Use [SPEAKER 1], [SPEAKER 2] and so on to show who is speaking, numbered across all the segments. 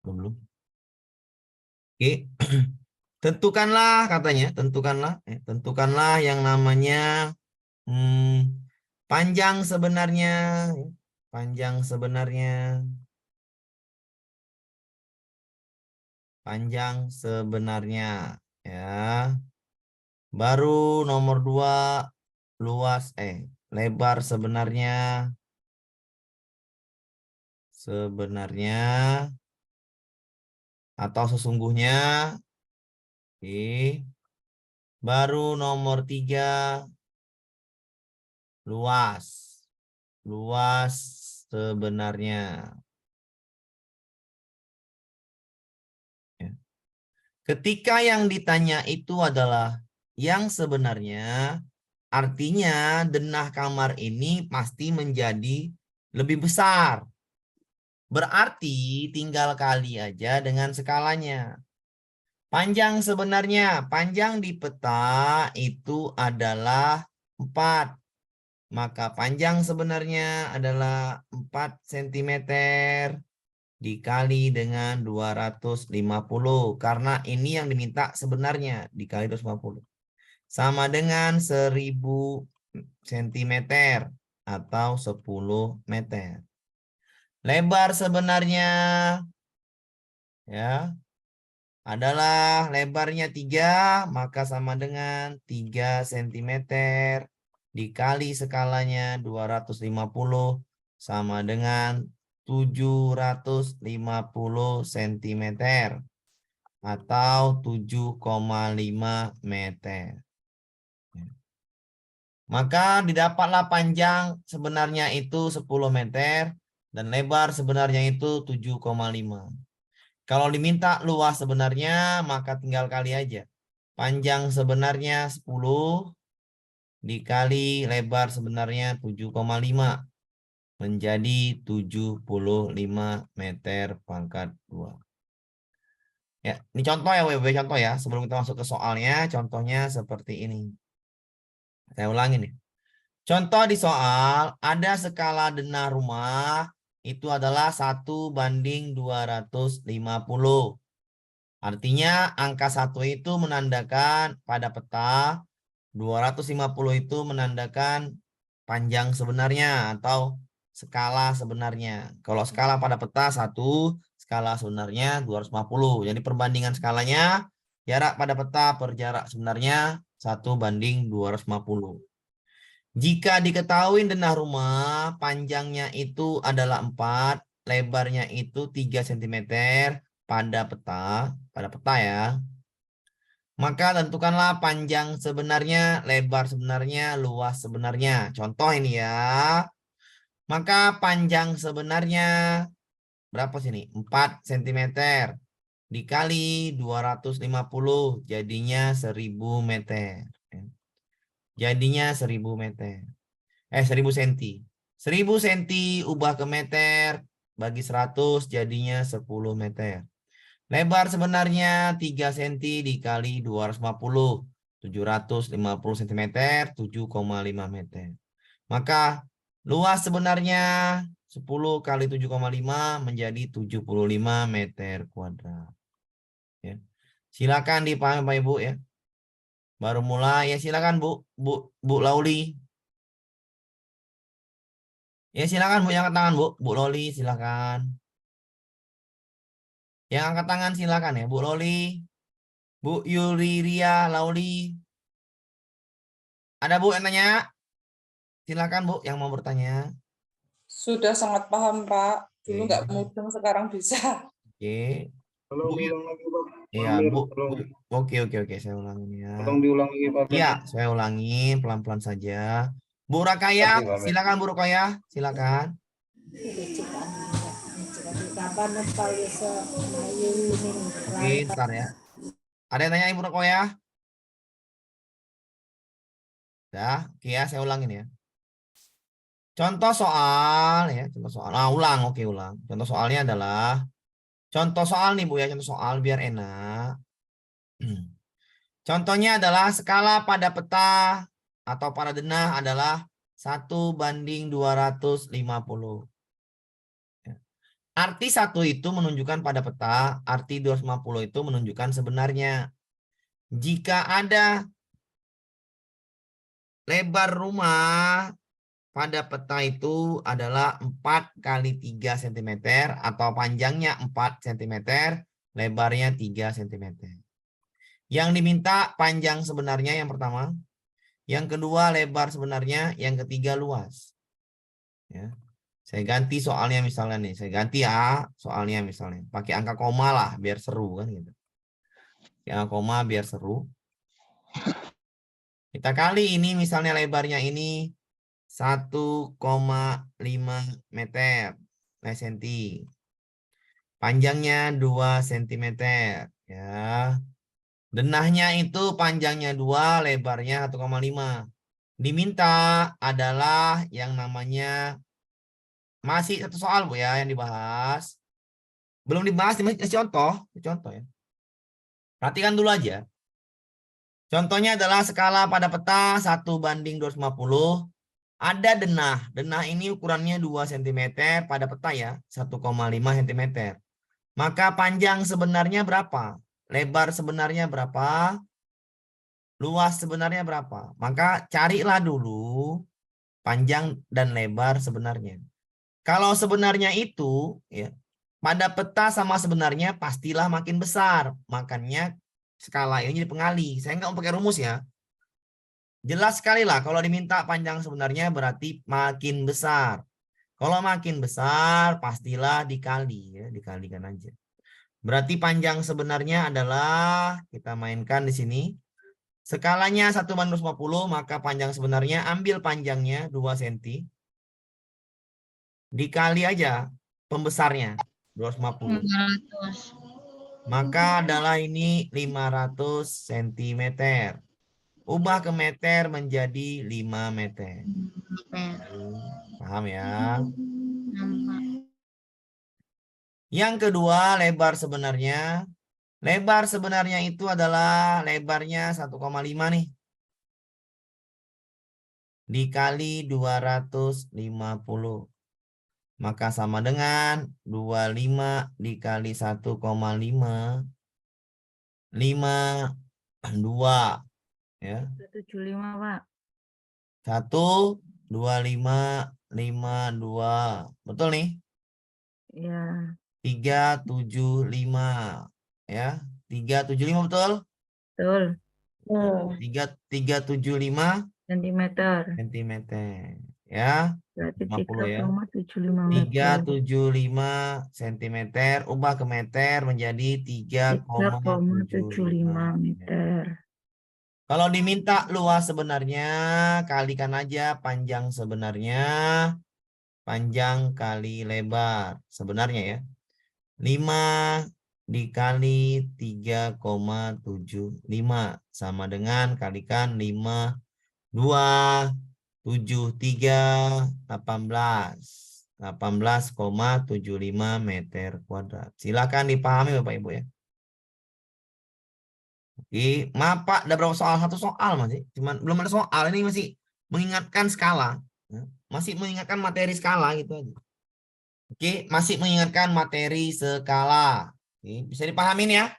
[SPEAKER 1] dulu. Oke. Tentukanlah katanya, tentukanlah yang namanya panjang sebenarnya, panjang sebenarnya, panjang sebenarnya, ya. Baru nomor 2 luas, lebar sebenarnya, atau sesungguhnya. Oke. Baru nomor 3 luas, luas sebenarnya. Ya. Ketika yang ditanya itu adalah yang sebenarnya, artinya denah kamar ini pasti menjadi lebih besar. Berarti tinggal kali aja dengan skalanya. Panjang sebenarnya, panjang di peta itu adalah 4. Maka panjang sebenarnya adalah 4 cm dikali dengan 250. Karena ini yang diminta sebenarnya dikali 250. Sama dengan 1000 cm atau 10 meter. Lebar sebenarnya ya adalah lebarnya 3, maka sama dengan 3 cm dikali skalanya 250 sama dengan 750 cm atau 7,5 meter. Maka didapatlah panjang sebenarnya itu 10 meter dan lebar sebenarnya itu 7,5. Kalau diminta luas sebenarnya, maka tinggal kali aja. Panjang sebenarnya 10 dikali lebar sebenarnya 7,5 menjadi 75 meter pangkat 2. Ya, ini contoh ya, WB contoh ya. Sebelum kita masuk ke soalnya, contohnya seperti ini. Saya ulangi nih. Contoh di soal, ada skala denah rumah itu adalah 1:250. Artinya angka 1 itu menandakan pada peta, 250 itu menandakan panjang sebenarnya atau skala sebenarnya. Kalau skala pada peta 1, skala sebenarnya 250. Jadi perbandingan skalanya jarak pada peta per jarak sebenarnya 1:250. Jika diketahui denah rumah panjangnya itu adalah 4, lebarnya itu 3 cm pada peta ya. Maka tentukanlah panjang sebenarnya, lebar sebenarnya, luas sebenarnya. Contoh ini ya. Maka panjang sebenarnya berapa sini? 4 cm dikali 250 jadinya 1000 meter. Jadinya 1000 meter. 1000 cm. 1000 cm ubah ke meter bagi 100 jadinya 10 meter. Lebar sebenarnya 3 cm dikali 250. 750 cm 7,5 meter. Maka luas sebenarnya 10 kali 7,5 menjadi 75 meter kuadrat. Ya. Silakan dipahami Pak Ibu ya. Baru mulai ya silakan Bu Lauli. Ya silakan Bu yang angkat tangan Bu Loli silakan. Yang angkat tangan silakan ya Bu Loli, Bu Yuliria Lauli. Ada Bu yang tanya? Silakan Bu yang mau bertanya.
[SPEAKER 2] Sudah sangat paham Pak. Dulu
[SPEAKER 1] Oke.
[SPEAKER 2] nggak mudeng, sekarang bisa.
[SPEAKER 1] Oke.
[SPEAKER 3] Tolong
[SPEAKER 1] Bu,
[SPEAKER 3] diulang lagi Pak.
[SPEAKER 1] ya
[SPEAKER 3] Amir,
[SPEAKER 1] Bu.
[SPEAKER 3] tolong,
[SPEAKER 1] Oke, saya ulangi ya.
[SPEAKER 3] tolong diulang lagi Pak.
[SPEAKER 1] Iya, saya ulangi pelan-pelan saja. Bu Rakaya,
[SPEAKER 3] Kasih, Pak Amir.
[SPEAKER 1] silakan Bu Rakaya, silakan. Oke, ntar ya. Ada yang tanya Ibu Rakaya? Dah, oke ya, saya ulangin ya. Contoh soal ya, contoh soal. Ulang, oke ulang. Contoh soalnya adalah contoh soal nih Bu ya, contoh soal biar enak. Contohnya adalah skala pada peta atau pada denah adalah 1:250. Arti 1 itu menunjukkan pada peta, arti 250 itu menunjukkan sebenarnya. Jika ada lebar rumah pada peta itu adalah 4 kali 3 cm atau panjangnya 4 cm, lebarnya 3 cm. Yang diminta panjang sebenarnya yang pertama, yang kedua lebar sebenarnya, yang ketiga luas. Ya. Saya ganti soalnya misalnya nih, saya ganti ya soalnya misalnya. Pakai angka koma lah biar seru kan gitu. Pakai angka koma biar seru. Kita kali ini misalnya lebarnya ini 1,5 meter senti. Panjangnya 2 cm ya. Denahnya itu panjangnya 2, lebarnya 1,5. Diminta adalah yang namanya masih satu soal Bu ya yang dibahas. Belum dibahas, ini contoh ya. Perhatikan dulu aja. Contohnya adalah skala pada peta 1:250. Ada denah. Denah ini ukurannya 2 cm pada peta ya, 1,5 cm. Maka panjang sebenarnya berapa? Lebar sebenarnya berapa? Luas sebenarnya berapa? Maka carilah dulu panjang dan lebar sebenarnya. Kalau sebenarnya itu ya, pada peta sama sebenarnya pastilah makin besar. Makanya skala ini jadi pengali. Saya nggak mau pakai rumus ya. Jelas sekali lah kalau diminta panjang sebenarnya berarti makin besar. Kalau makin besar pastilah dikali ya, dikalikan aja. Berarti panjang sebenarnya adalah kita mainkan di sini. Skalanya 1/250, maka panjang sebenarnya ambil panjangnya 2 cm. Dikali aja pembesarnya 250.
[SPEAKER 3] 500
[SPEAKER 1] Maka adalah ini 500 cm. Ubah ke meter menjadi 5 meter.
[SPEAKER 3] meter.
[SPEAKER 1] Paham ya?
[SPEAKER 3] Nampak.
[SPEAKER 1] Yang kedua, lebar sebenarnya. Lebar sebenarnya itu adalah lebarnya 1,5 nih. Dikali 250. Maka sama dengan 25 dikali 1,5. 52 ya.
[SPEAKER 3] 75 Pak.
[SPEAKER 1] 1 25 52. Betul nih?
[SPEAKER 3] Ya,
[SPEAKER 1] 375 ya. 375 betul?
[SPEAKER 3] betul.
[SPEAKER 1] 375
[SPEAKER 3] Sentimeter.
[SPEAKER 1] cm ya.
[SPEAKER 3] Berarti
[SPEAKER 1] 50 ya.
[SPEAKER 3] 3,75 meter.
[SPEAKER 1] 375 cm ubah ke meter menjadi 3,75
[SPEAKER 3] 3,75
[SPEAKER 1] meter.
[SPEAKER 3] meter.
[SPEAKER 1] Kalau diminta luas sebenarnya, kalikan aja panjang sebenarnya, panjang kali lebar sebenarnya ya. 5 dikali 3,75 sama dengan kalikan 5, 2, 7, 3, 18. 18,75 meter kuadrat. Silakan dipahami Bapak Ibu ya. Oke, maaf Pak, ada berapa soal? Satu soal masih. Cuman belum ada soal. Ini masih mengingatkan skala. Ya. Masih mengingatkan materi skala gitu aja. Oke, masih mengingatkan materi skala. Oke, bisa dipahamin ya?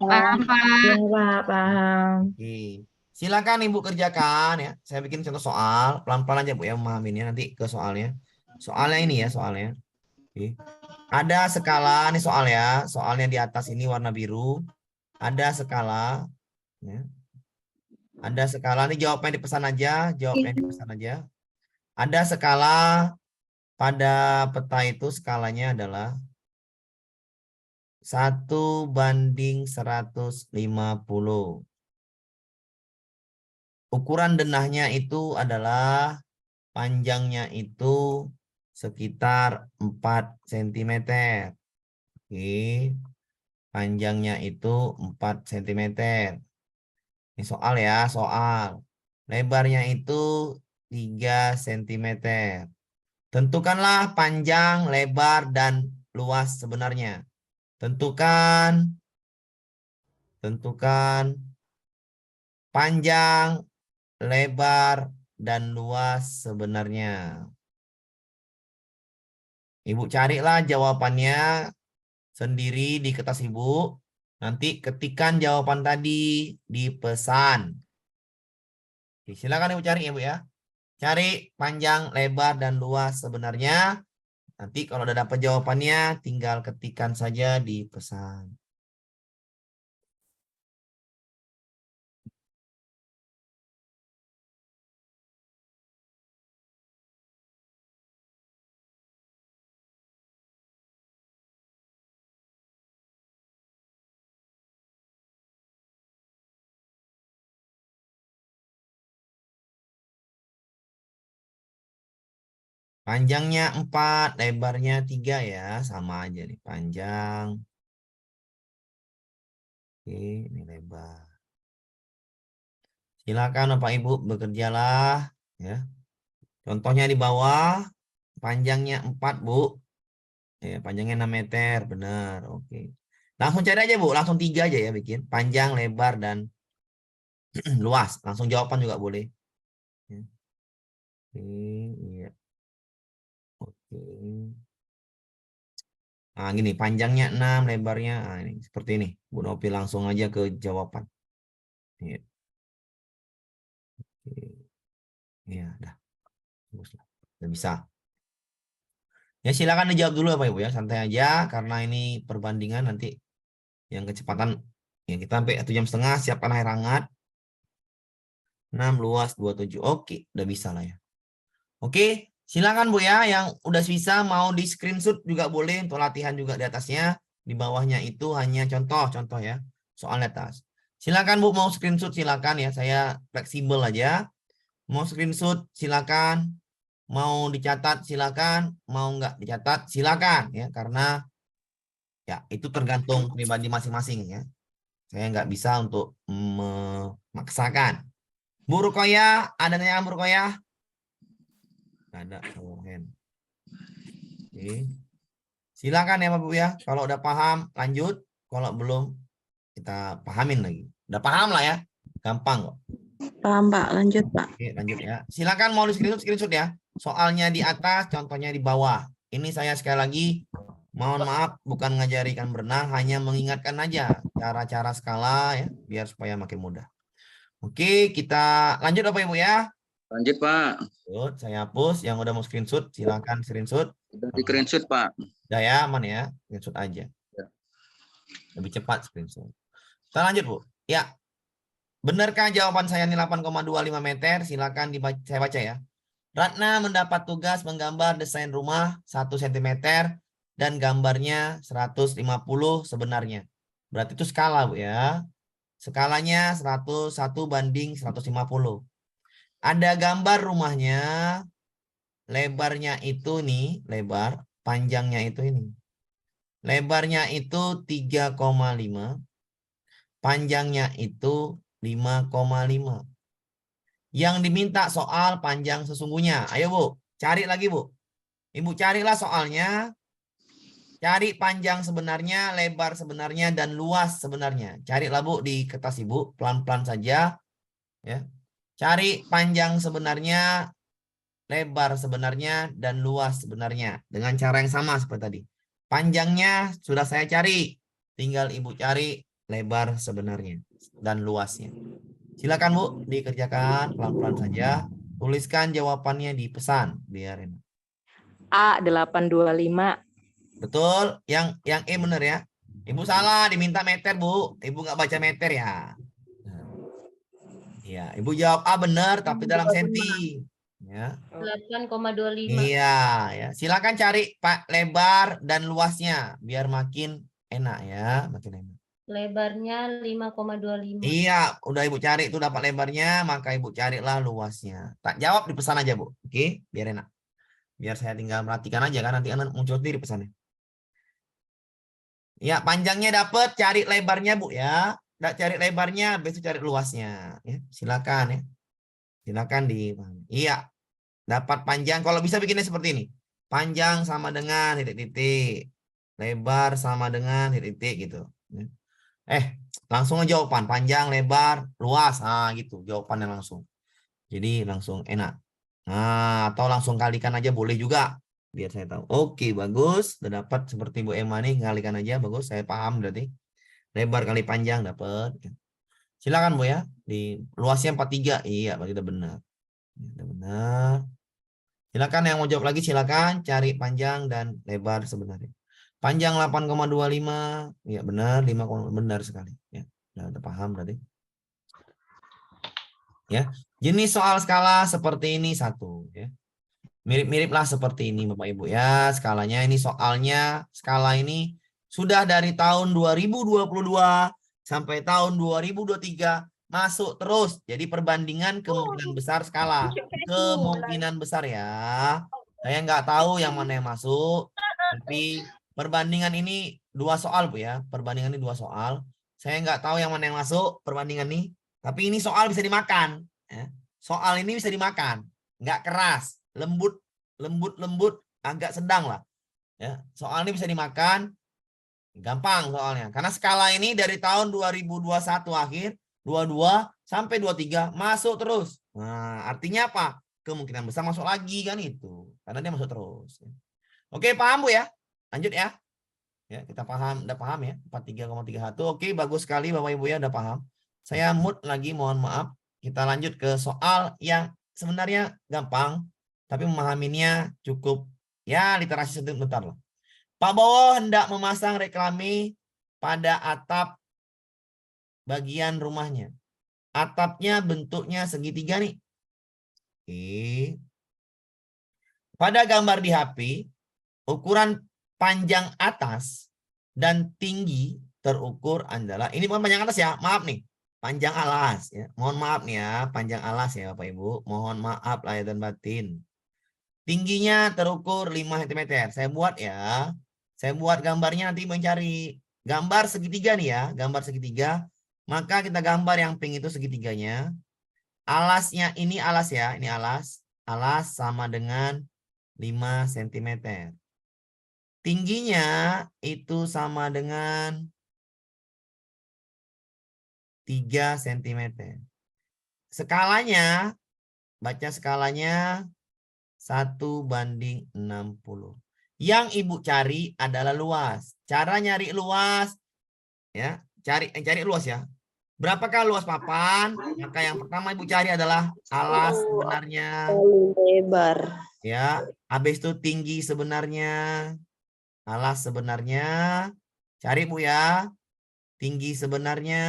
[SPEAKER 3] Paham, Pak. Ya, Pak, paham.
[SPEAKER 1] Oke. Silakan Ibu kerjakan ya. Saya bikin contoh soal. Pelan-pelan aja Bu ya memahaminnya nanti ke soalnya. Soalnya ini ya soalnya. Oke. Ada skala nih soal ya. Soalnya di atas ini warna biru. Ada skala. Ya. Ada skala nih jawabnya di pesan aja. Jawabnya di pesan aja. Ada skala pada peta itu skalanya adalah 1:150. Ukuran denahnya itu adalah panjangnya itu sekitar 4 cm. Oke. Panjangnya itu 4 cm. Ini soal ya, soal. Lebarnya itu 3 cm. Tentukanlah panjang, lebar, dan luas sebenarnya. Tentukan panjang, lebar, dan luas sebenarnya. Ibu carilah jawabannya sendiri di kertas Ibu. Nanti ketikkan jawaban tadi di pesan. Oke, silakan Ibu cari Ibu ya. Cari panjang, lebar, dan luas sebenarnya. Nanti kalau udah dapat jawabannya, tinggal ketikkan saja di pesan. Panjangnya 4, lebarnya 3 ya. Sama aja nih, panjang. Oke, ini lebar. Silakan Bapak Ibu bekerjalah ya. Contohnya di bawah, panjangnya 4 Bu. Ya, panjangnya 6 meter, benar. Oke. Langsung cari aja Bu, langsung 3 aja ya bikin. Panjang, lebar, dan luas. Langsung jawaban juga boleh. Ya. Oke, iya. Oke. Nah, gini, panjangnya 6, lebarnya ini seperti ini. Bu Nopi langsung aja ke jawaban. Iya. Oke. Iya, dah. Baguslah. Udah bisa. Ya silakan dijawab dulu Bapak Ibu ya, santai aja karena ini perbandingan nanti yang kecepatan yang kita sampai 1,5 jam, siapkan air hangat. 6 luas 27. Oke, udah bisa lah ya. Oke, silakan Bu ya yang udah bisa mau di screenshot juga boleh untuk latihan juga di atasnya. Di bawahnya itu hanya contoh ya. Soal atas. Silakan Bu mau screenshot silakan ya, saya fleksibel aja. Mau screenshot silakan. Mau dicatat silakan, mau nggak dicatat silakan ya karena ya itu tergantung pribadi masing-masing ya. Saya nggak bisa untuk memaksakan. Bu Rukoya, ada yang Bu Rukoya? Nggak ada. Oke. Silakan ya Bapak Ibu ya. Kalau udah paham lanjut, kalau belum kita pahamin lagi. Udah paham lah ya, gampang kok.
[SPEAKER 4] Paham Pak, lanjut Pak.
[SPEAKER 1] Oke, lanjut ya. Silakan mau di screenshot ya. Soalnya di atas, contohnya di bawah. Ini saya sekali lagi, mohon maaf, bukan ngajari ikan berenang, hanya mengingatkan aja cara-cara skala ya, biar supaya makin mudah. Oke, kita lanjut Bapak Ibu ya.
[SPEAKER 5] Lanjut Pak.
[SPEAKER 1] Lanjut, saya hapus. Yang udah mau screenshot, silakan screenshot.
[SPEAKER 5] Sudah di screenshot Pak.
[SPEAKER 1] Udah ya, aman ya. Screenshot aja.
[SPEAKER 5] Ya.
[SPEAKER 1] Lebih cepat screenshot. Kita lanjut Bu. Ya. Benarkah jawaban saya ini 8,25 meter? Silakan saya baca ya. Ratna mendapat tugas menggambar desain rumah 1 cm dan gambarnya 150 sebenarnya. Berarti itu skala Bu ya. Skalanya 101/150. Ada gambar rumahnya, lebarnya itu nih, lebar, panjangnya itu ini. Lebarnya itu 3,5, panjangnya itu 5,5. Yang diminta soal panjang sesungguhnya. Ayo Bu, cari lagi Bu. Ibu carilah soalnya. Cari panjang sebenarnya, lebar sebenarnya, dan luas sebenarnya. Carilah Bu di kertas Ibu, pelan-pelan saja. Ya. Cari panjang sebenarnya, lebar sebenarnya, dan luas sebenarnya. Dengan cara yang sama seperti tadi. Panjangnya sudah saya cari. Tinggal Ibu cari lebar sebenarnya dan luasnya. Silakan Bu, dikerjakan pelan-pelan saja. Tuliskan jawabannya di pesan. Biar ini.
[SPEAKER 6] A 825.
[SPEAKER 1] Betul, yang E benar ya. Ibu salah, diminta meter Bu. Ibu nggak baca meter ya. Iya, Ibu jawab A benar, tapi dalam senti. Ya.
[SPEAKER 6] 8,25.
[SPEAKER 1] Iya, ya. Silakan cari Pak lebar dan luasnya, biar makin enak ya, makin enak.
[SPEAKER 6] Lebarnya 5,25.
[SPEAKER 1] Iya, udah Ibu cari itu dapat lebarnya, maka Ibu carilah luasnya. Tak jawab di pesan aja Bu, oke? Biar enak. Biar saya tinggal perhatikan aja kan, nanti akan muncul sendiri pesannya. Ya, panjangnya dapat, cari lebarnya Bu ya. Cari lebarnya, besok cari luasnya. Ya, silakan ya. Silakan di. Iya, dapat panjang. Kalau bisa bikinnya seperti ini. Panjang sama dengan titik-titik. Lebar sama dengan titik-titik gitu. Langsung aja jawaban. Panjang, lebar, luas. Nah gitu, jawabannya langsung. Jadi langsung enak. Nah, atau langsung kalikan aja boleh juga. biar saya tahu. Oke, bagus. Udah dapat seperti Bu Emma nih, kalikan aja. Bagus, saya paham berarti. Lebar kali panjang dapat. Silakan Bu ya. Di luasnya 43. Iya, berarti udah benar. Udah benar. Silakan yang mau jawab lagi, silakan cari panjang dan lebar sebenarnya. Panjang 8,25. Iya, benar, 5, benar sekali. Ya, udah paham berarti. Ya, jenis soal skala seperti ini satu ya. Mirip-mirip lah seperti ini Bapak Ibu ya. Skalanya ini soalnya skala ini sudah dari tahun 2022 sampai tahun 2023 masuk terus. Jadi perbandingan kemungkinan besar skala. Kemungkinan besar ya. Saya nggak tahu yang mana yang masuk. Tapi perbandingan ini 2 soal Bu ya. Perbandingan ini 2 soal. Saya nggak tahu yang mana yang masuk perbandingan ini. Tapi ini soal bisa dimakan. Ya. Soal ini bisa dimakan. Nggak keras. Lembut, agak sedang lah. Ya, soal ini bisa dimakan, gampang soalnya. Karena skala ini dari tahun 2021 akhir, 22 sampai 23 masuk terus. Nah, artinya apa? Kemungkinan besar masuk lagi kan itu. Karena dia masuk terus. Oke, paham Bu ya? Lanjut ya. Ya, kita paham, udah paham ya. 43,31. Oke, bagus sekali Bapak Ibu ya, udah paham. Saya mute lagi, mohon maaf. Kita lanjut ke soal yang sebenarnya gampang. Tapi memahaminya cukup ya literasi sebentar lah. Pak Bowo hendak memasang reklame pada atap bagian rumahnya. Atapnya bentuknya segitiga nih. Oke. Pada gambar di HP, ukuran panjang atas dan tinggi terukur adalah, ini bukan panjang atas ya, maaf nih. Panjang alas ya. Mohon maaf nih ya, panjang alas ya Bapak Ibu. Mohon maaf lahir dan batin. Tingginya terukur 5 cm. Saya buat ya. Saya buat gambarnya nanti mencari gambar segitiga nih ya. Gambar segitiga. Maka kita gambar yang pink itu segitiganya. Alasnya ini alas ya. Ini alas. Alas sama dengan 5 cm. Tingginya itu sama dengan 3 cm. Skalanya. Baca skalanya. 1:60. Yang Ibu cari adalah luas. Cara nyari luas ya, cari luas ya. Berapakah luas papan? Maka yang pertama Ibu cari adalah alas sebenarnya.
[SPEAKER 4] Lebar.
[SPEAKER 1] Ya, habis itu tinggi sebenarnya. Alas sebenarnya. Cari Bu ya. Tinggi sebenarnya.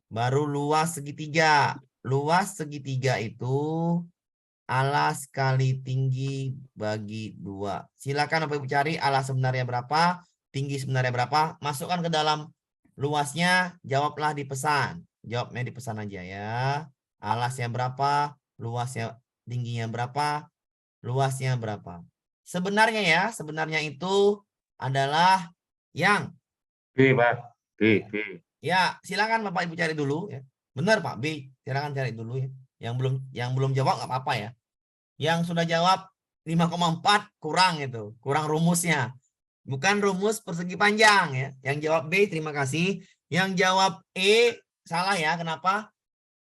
[SPEAKER 1] Baru luas segitiga. Luas segitiga itu alas kali tinggi bagi 2. Silakan Bapak Ibu cari alas sebenarnya berapa, tinggi sebenarnya berapa. Masukkan ke dalam luasnya, jawablah di pesan. Jawabnya di pesan aja ya. Alasnya berapa, luasnya, tingginya berapa, luasnya berapa. Sebenarnya ya, sebenarnya itu adalah yang
[SPEAKER 7] B, Pak. B.
[SPEAKER 1] ya, silakan Bapak Ibu cari dulu ya. Benar Pak B, silakan cari dulu ya. Yang belum jawab nggak apa-apa ya. Yang sudah jawab 5,4 kurang itu, kurang rumusnya. Bukan rumus persegi panjang ya. Yang jawab B terima kasih. Yang jawab E salah ya. Kenapa?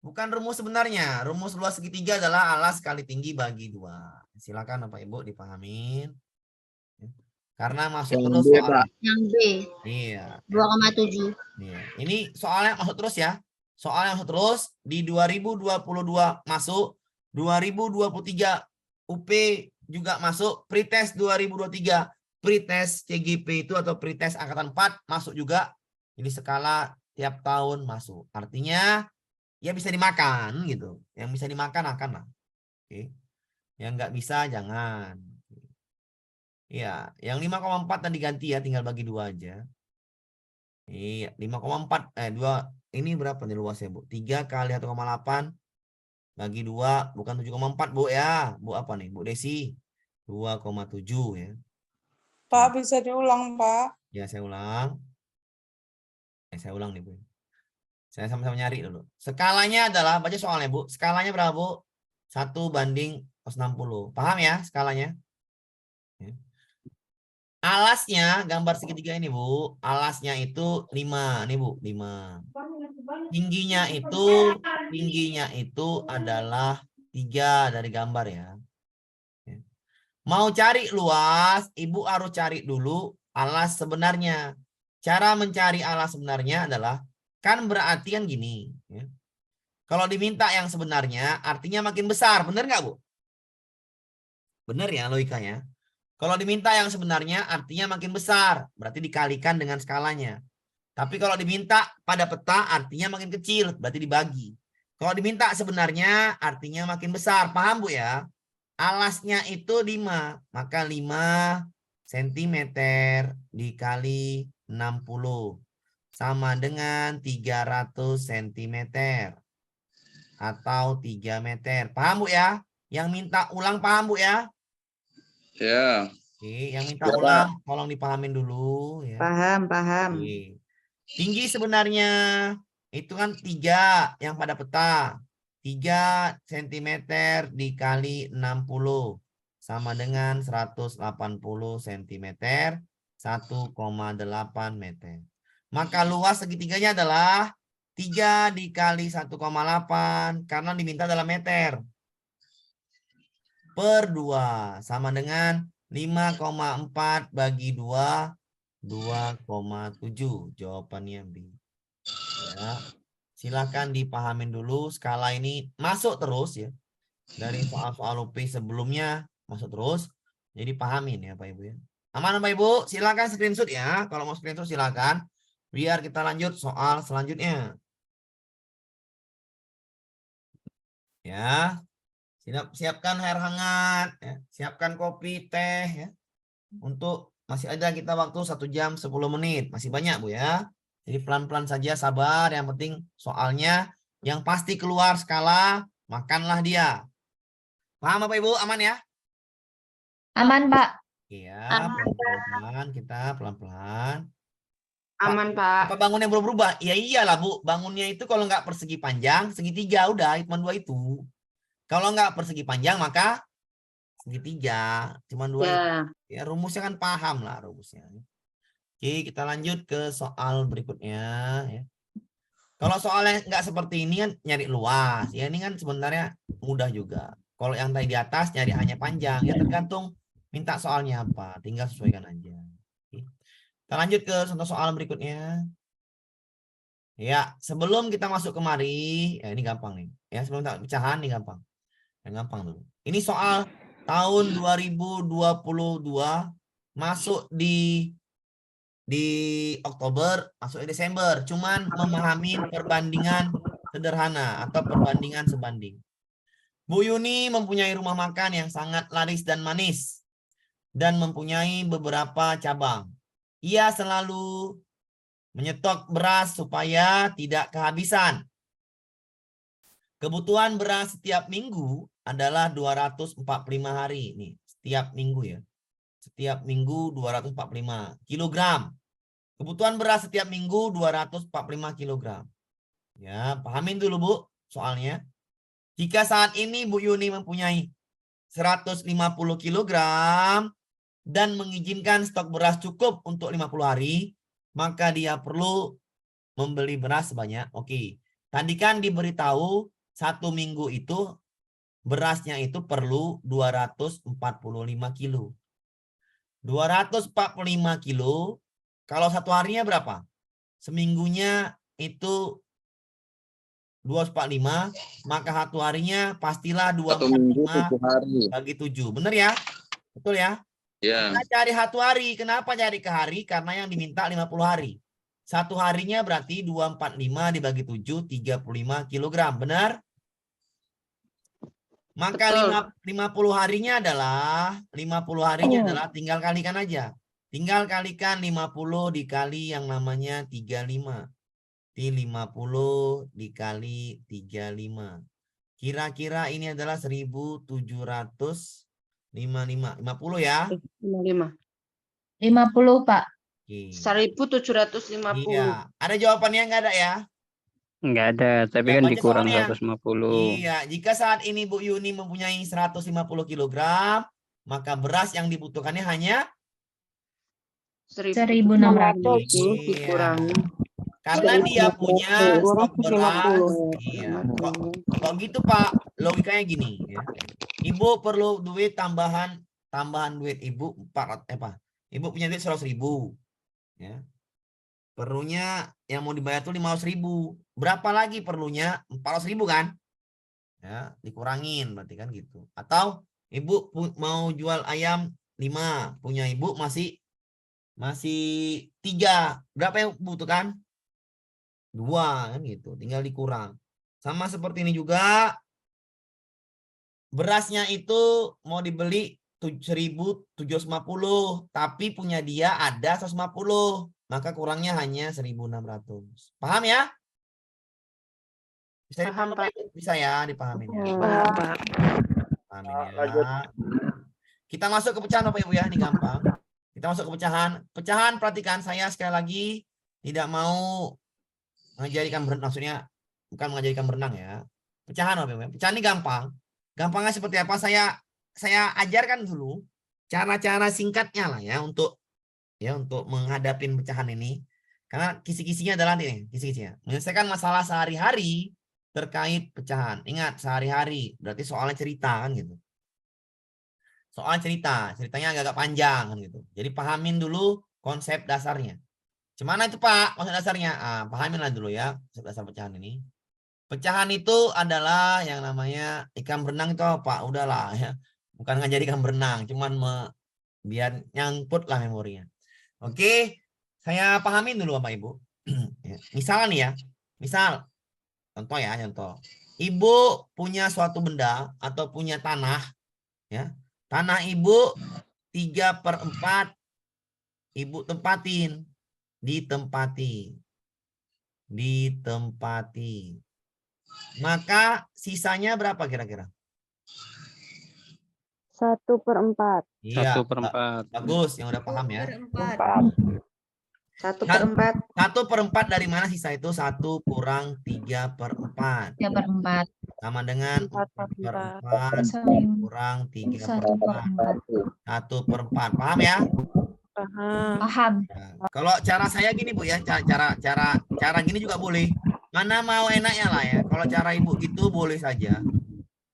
[SPEAKER 1] Bukan rumus sebenarnya. Rumus luas segitiga adalah alas kali tinggi bagi 2. Silakan Bapak Ibu dipahamin. Karena masuk
[SPEAKER 5] Yang
[SPEAKER 1] terus
[SPEAKER 5] B,
[SPEAKER 1] soalnya.
[SPEAKER 5] Pak.
[SPEAKER 6] Yang B,
[SPEAKER 1] Iya.
[SPEAKER 6] 2,7.
[SPEAKER 1] Iya. Ini soalnya masuk terus ya. Soalnya masuk terus di 2022 masuk, 2023 UP juga masuk, pretest 2023, pretest CGP itu atau pretest angkatan 4 masuk juga. Jadi skala tiap tahun masuk. Artinya ya bisa dimakan gitu. Yang bisa dimakan akan lah. Oke. Yang nggak bisa jangan. Ya, yang 5,4 tadi ganti ya, tinggal bagi 2 aja. Iya, 5,4 2 ini berapa nih luasnya, Bu? 3 kali 1,8 bagi 2 bukan 7,4, Bu ya. Bu apa nih? Bu Desi. 2,7 ya.
[SPEAKER 2] Pak, bisa diulang, Pak.
[SPEAKER 1] Ya, saya ulang. Saya ulang nih, Bu. Saya sama-sama nyari dulu. Skalanya adalah, baca soalnya, Bu. Skalanya berapa, Bu? 1:60. Paham ya skalanya? Ya. Alasnya, gambar segitiga ini, Bu. Alasnya itu 5. Nih, Bu. 5. Tingginya itu adalah 3 dari gambar ya. Mau cari luas, Ibu harus cari dulu alas sebenarnya. Cara mencari alas sebenarnya adalah, kan berarti kan gini. Ya. Kalau diminta yang sebenarnya, artinya makin besar. Benar nggak, Bu? Benar ya logikanya. Kalau diminta yang sebenarnya, artinya makin besar. Berarti dikalikan dengan skalanya. Tapi kalau diminta pada peta, artinya makin kecil. Berarti dibagi. Kalau diminta sebenarnya, artinya makin besar. Paham, Bu ya? Alasnya itu 5. Maka 5 cm dikali 60. Sama dengan 300 cm. Atau 3 meter. Paham, Bu ya? Yang minta ulang paham, Bu ya?
[SPEAKER 5] Ya.
[SPEAKER 1] Oke, yang minta
[SPEAKER 5] Ya, Pak.
[SPEAKER 1] ulang tolong dipahamin dulu ya.
[SPEAKER 4] Paham, paham.
[SPEAKER 1] Oke. Tinggi sebenarnya itu kan 3 yang pada peta. 3 cm dikali 60 sama dengan 180 cm 1,8 meter. Maka luas segitiganya adalah 3 dikali 1,8 karena diminta dalam meter. Per 2 sama dengan 5,4 bagi 2 2,7. Jawabannya B. Ya. Silakan dipahamin dulu skala ini masuk terus ya. Dari soal-soal UP sebelumnya masuk terus. Jadi pahamin ya Pak Ibu ya. Aman Pak Ibu? Silakan screenshot ya. Kalau mau screenshot silakan. Biar kita lanjut soal selanjutnya. Ya. Siapkan air hangat, ya. Siapkan kopi, teh, ya. Untuk masih ada kita waktu 1 jam 10 menit, masih banyak Bu ya. Jadi pelan-pelan saja, sabar. Yang penting soalnya yang pasti keluar skala, makanlah dia. Paham Bapak Ibu? Aman ya?
[SPEAKER 6] Aman, Pak.
[SPEAKER 1] Iya, pelan-pelan kita pelan-pelan.
[SPEAKER 4] Aman, Pak.
[SPEAKER 1] Apa bangunnya berubah? Ya iyalah Bu, bangunnya itu kalau nggak persegi panjang, segitiga udah, cuma 2 itu. Kalau nggak persegi panjang maka segitiga, cuma 2 itu. Ya rumusnya kan paham lah rumusnya. Oke, kita lanjut ke soal berikutnya. Ya. Kalau soalnya nggak seperti ini kan nyari luas, ya ini kan sebenarnya mudah juga. Kalau yang tadi di atas nyari hanya panjang, ya tergantung minta soalnya apa, tinggal sesuaikan aja. Oke. Kita lanjut ke contoh soal berikutnya. Ya, sebelum kita masuk kemari, ya ini gampang nih. Ya, sebelum kita pecahan ini gampang. Yang gampang dulu. Ini soal tahun 2022 masuk di Oktober, masuk di Desember. Cuman memahami perbandingan sederhana atau perbandingan sebanding. Bu Yuni mempunyai rumah makan yang sangat laris dan manis dan mempunyai beberapa cabang. Ia selalu menyetok beras supaya tidak kehabisan. Kebutuhan beras setiap minggu adalah 245 hari. Nih, setiap minggu ya. Setiap minggu 245 kilogram. Kebutuhan beras setiap minggu 245 kilogram. Ya, pahamin dulu Bu soalnya. Jika saat ini Bu Yuni mempunyai 150 kilogram dan mengizinkan stok beras cukup untuk 50 hari, maka dia perlu membeli beras sebanyak. Oke, tadi kan diberitahu 1 minggu itu berasnya itu perlu 245 kilo. 245 kilo, kalau 1 harinya berapa? Seminggunya itu 245, maka 1 harinya pastilah 245 bagi 7. Benar ya? Betul ya?
[SPEAKER 5] Ya.
[SPEAKER 1] Kita cari 1 hari. Kenapa cari ke hari? Karena yang diminta 50 hari. 1 harinya berarti 245 dibagi 7, 35 kilogram. Benar? Maka 50 harinya adalah tinggal kalikan aja. Tinggal kalikan 50 dikali yang namanya 35. 50 dikali 35. Kira-kira ini adalah 1755. 50 ya?
[SPEAKER 4] 55.
[SPEAKER 6] 50, Pak.
[SPEAKER 1] Oke.
[SPEAKER 4] 1750.
[SPEAKER 1] Iya. Ada jawabannya nggak ada ya?
[SPEAKER 8] Enggak ada, tapi
[SPEAKER 1] Ya,
[SPEAKER 8] kan
[SPEAKER 1] baca
[SPEAKER 8] dikurang
[SPEAKER 1] soalnya.
[SPEAKER 8] 150.
[SPEAKER 1] Iya, jika saat ini Bu Yuni mempunyai 150 kilogram, maka beras yang dibutuhkannya hanya
[SPEAKER 6] 1.600.
[SPEAKER 4] dikurangi.
[SPEAKER 1] karena dia punya stok beras.
[SPEAKER 4] 250.
[SPEAKER 1] Iya. Kok gitu Pak? Logikanya gini ya. Ibu perlu duit tambahan tambahan duit ibu 400 ibu punya duit 100.000 ya. Perlunya yang mau dibayar tuh 500.000. Berapa lagi perlunya? 400.000 kan? Ya, dikurangin berarti kan gitu. Atau ibu mau jual ayam 5, punya ibu masih 3. Berapa yang butuhkan? 2 kan gitu. Tinggal dikurang. Sama seperti ini juga. Berasnya itu mau dibeli 1.750, tapi punya dia ada 150, maka kurangnya hanya 1.600. Paham ya? Bisa
[SPEAKER 4] Paham,
[SPEAKER 1] dipahami,
[SPEAKER 4] Pak.
[SPEAKER 1] bisa ya dipahamin ya.
[SPEAKER 4] Paham, Pak.
[SPEAKER 1] Pahamin ya. Kita masuk ke pecahan Bapak Ibu ya, ini gampang. Kita masuk ke pecahan. Pecahan perhatikan, saya sekali lagi tidak mau mengajarikan berenang, maksudnya bukan mengajarikan berenang ya. Pecahan Bapak Ibu. Pecahan ini gampang. Gampangnya seperti apa? Saya ajarkan dulu cara-cara singkatnya lah ya untuk menghadapi pecahan ini. Karena kisi-kisinya adalah ini, kisi-kisinya. Menyelesaikan masalah sehari-hari terkait pecahan. Ingat, sehari-hari berarti soalnya cerita kan gitu. Soal ceritanya agak panjang kan gitu. Jadi pahamin dulu konsep dasarnya. Gimana itu Pak konsep dasarnya? Pahamin lah dulu ya konsep dasar pecahan ini. Pecahan itu adalah yang namanya ikan berenang itu apa? Udahlah ya. Bukan ngajari ikan berenang, cuman biar nyangkut lah memorinya. Oke, saya pahamin dulu Bapak Ibu. Misalnya nih ya, contoh ya, contoh. Ibu punya suatu benda atau punya tanah, ya. Tanah ibu 3/4 ibu tempatin, ditempati. Maka sisanya berapa kira-kira?
[SPEAKER 9] 1/4.
[SPEAKER 1] Iya,
[SPEAKER 8] 1/4.
[SPEAKER 1] bagus yang udah paham ya.
[SPEAKER 4] 1/4.
[SPEAKER 1] 1/4 dari mana sisa itu? 1 kurang 3/4.
[SPEAKER 6] 3/4.
[SPEAKER 1] Sama dengan 4/4 kurang 3/4. 1/4. Paham ya?
[SPEAKER 6] Paham.
[SPEAKER 1] Nah, kalau cara saya gini Bu ya, cara gini juga boleh. Mana mau enaknya lah ya. Kalau cara ibu gitu boleh saja.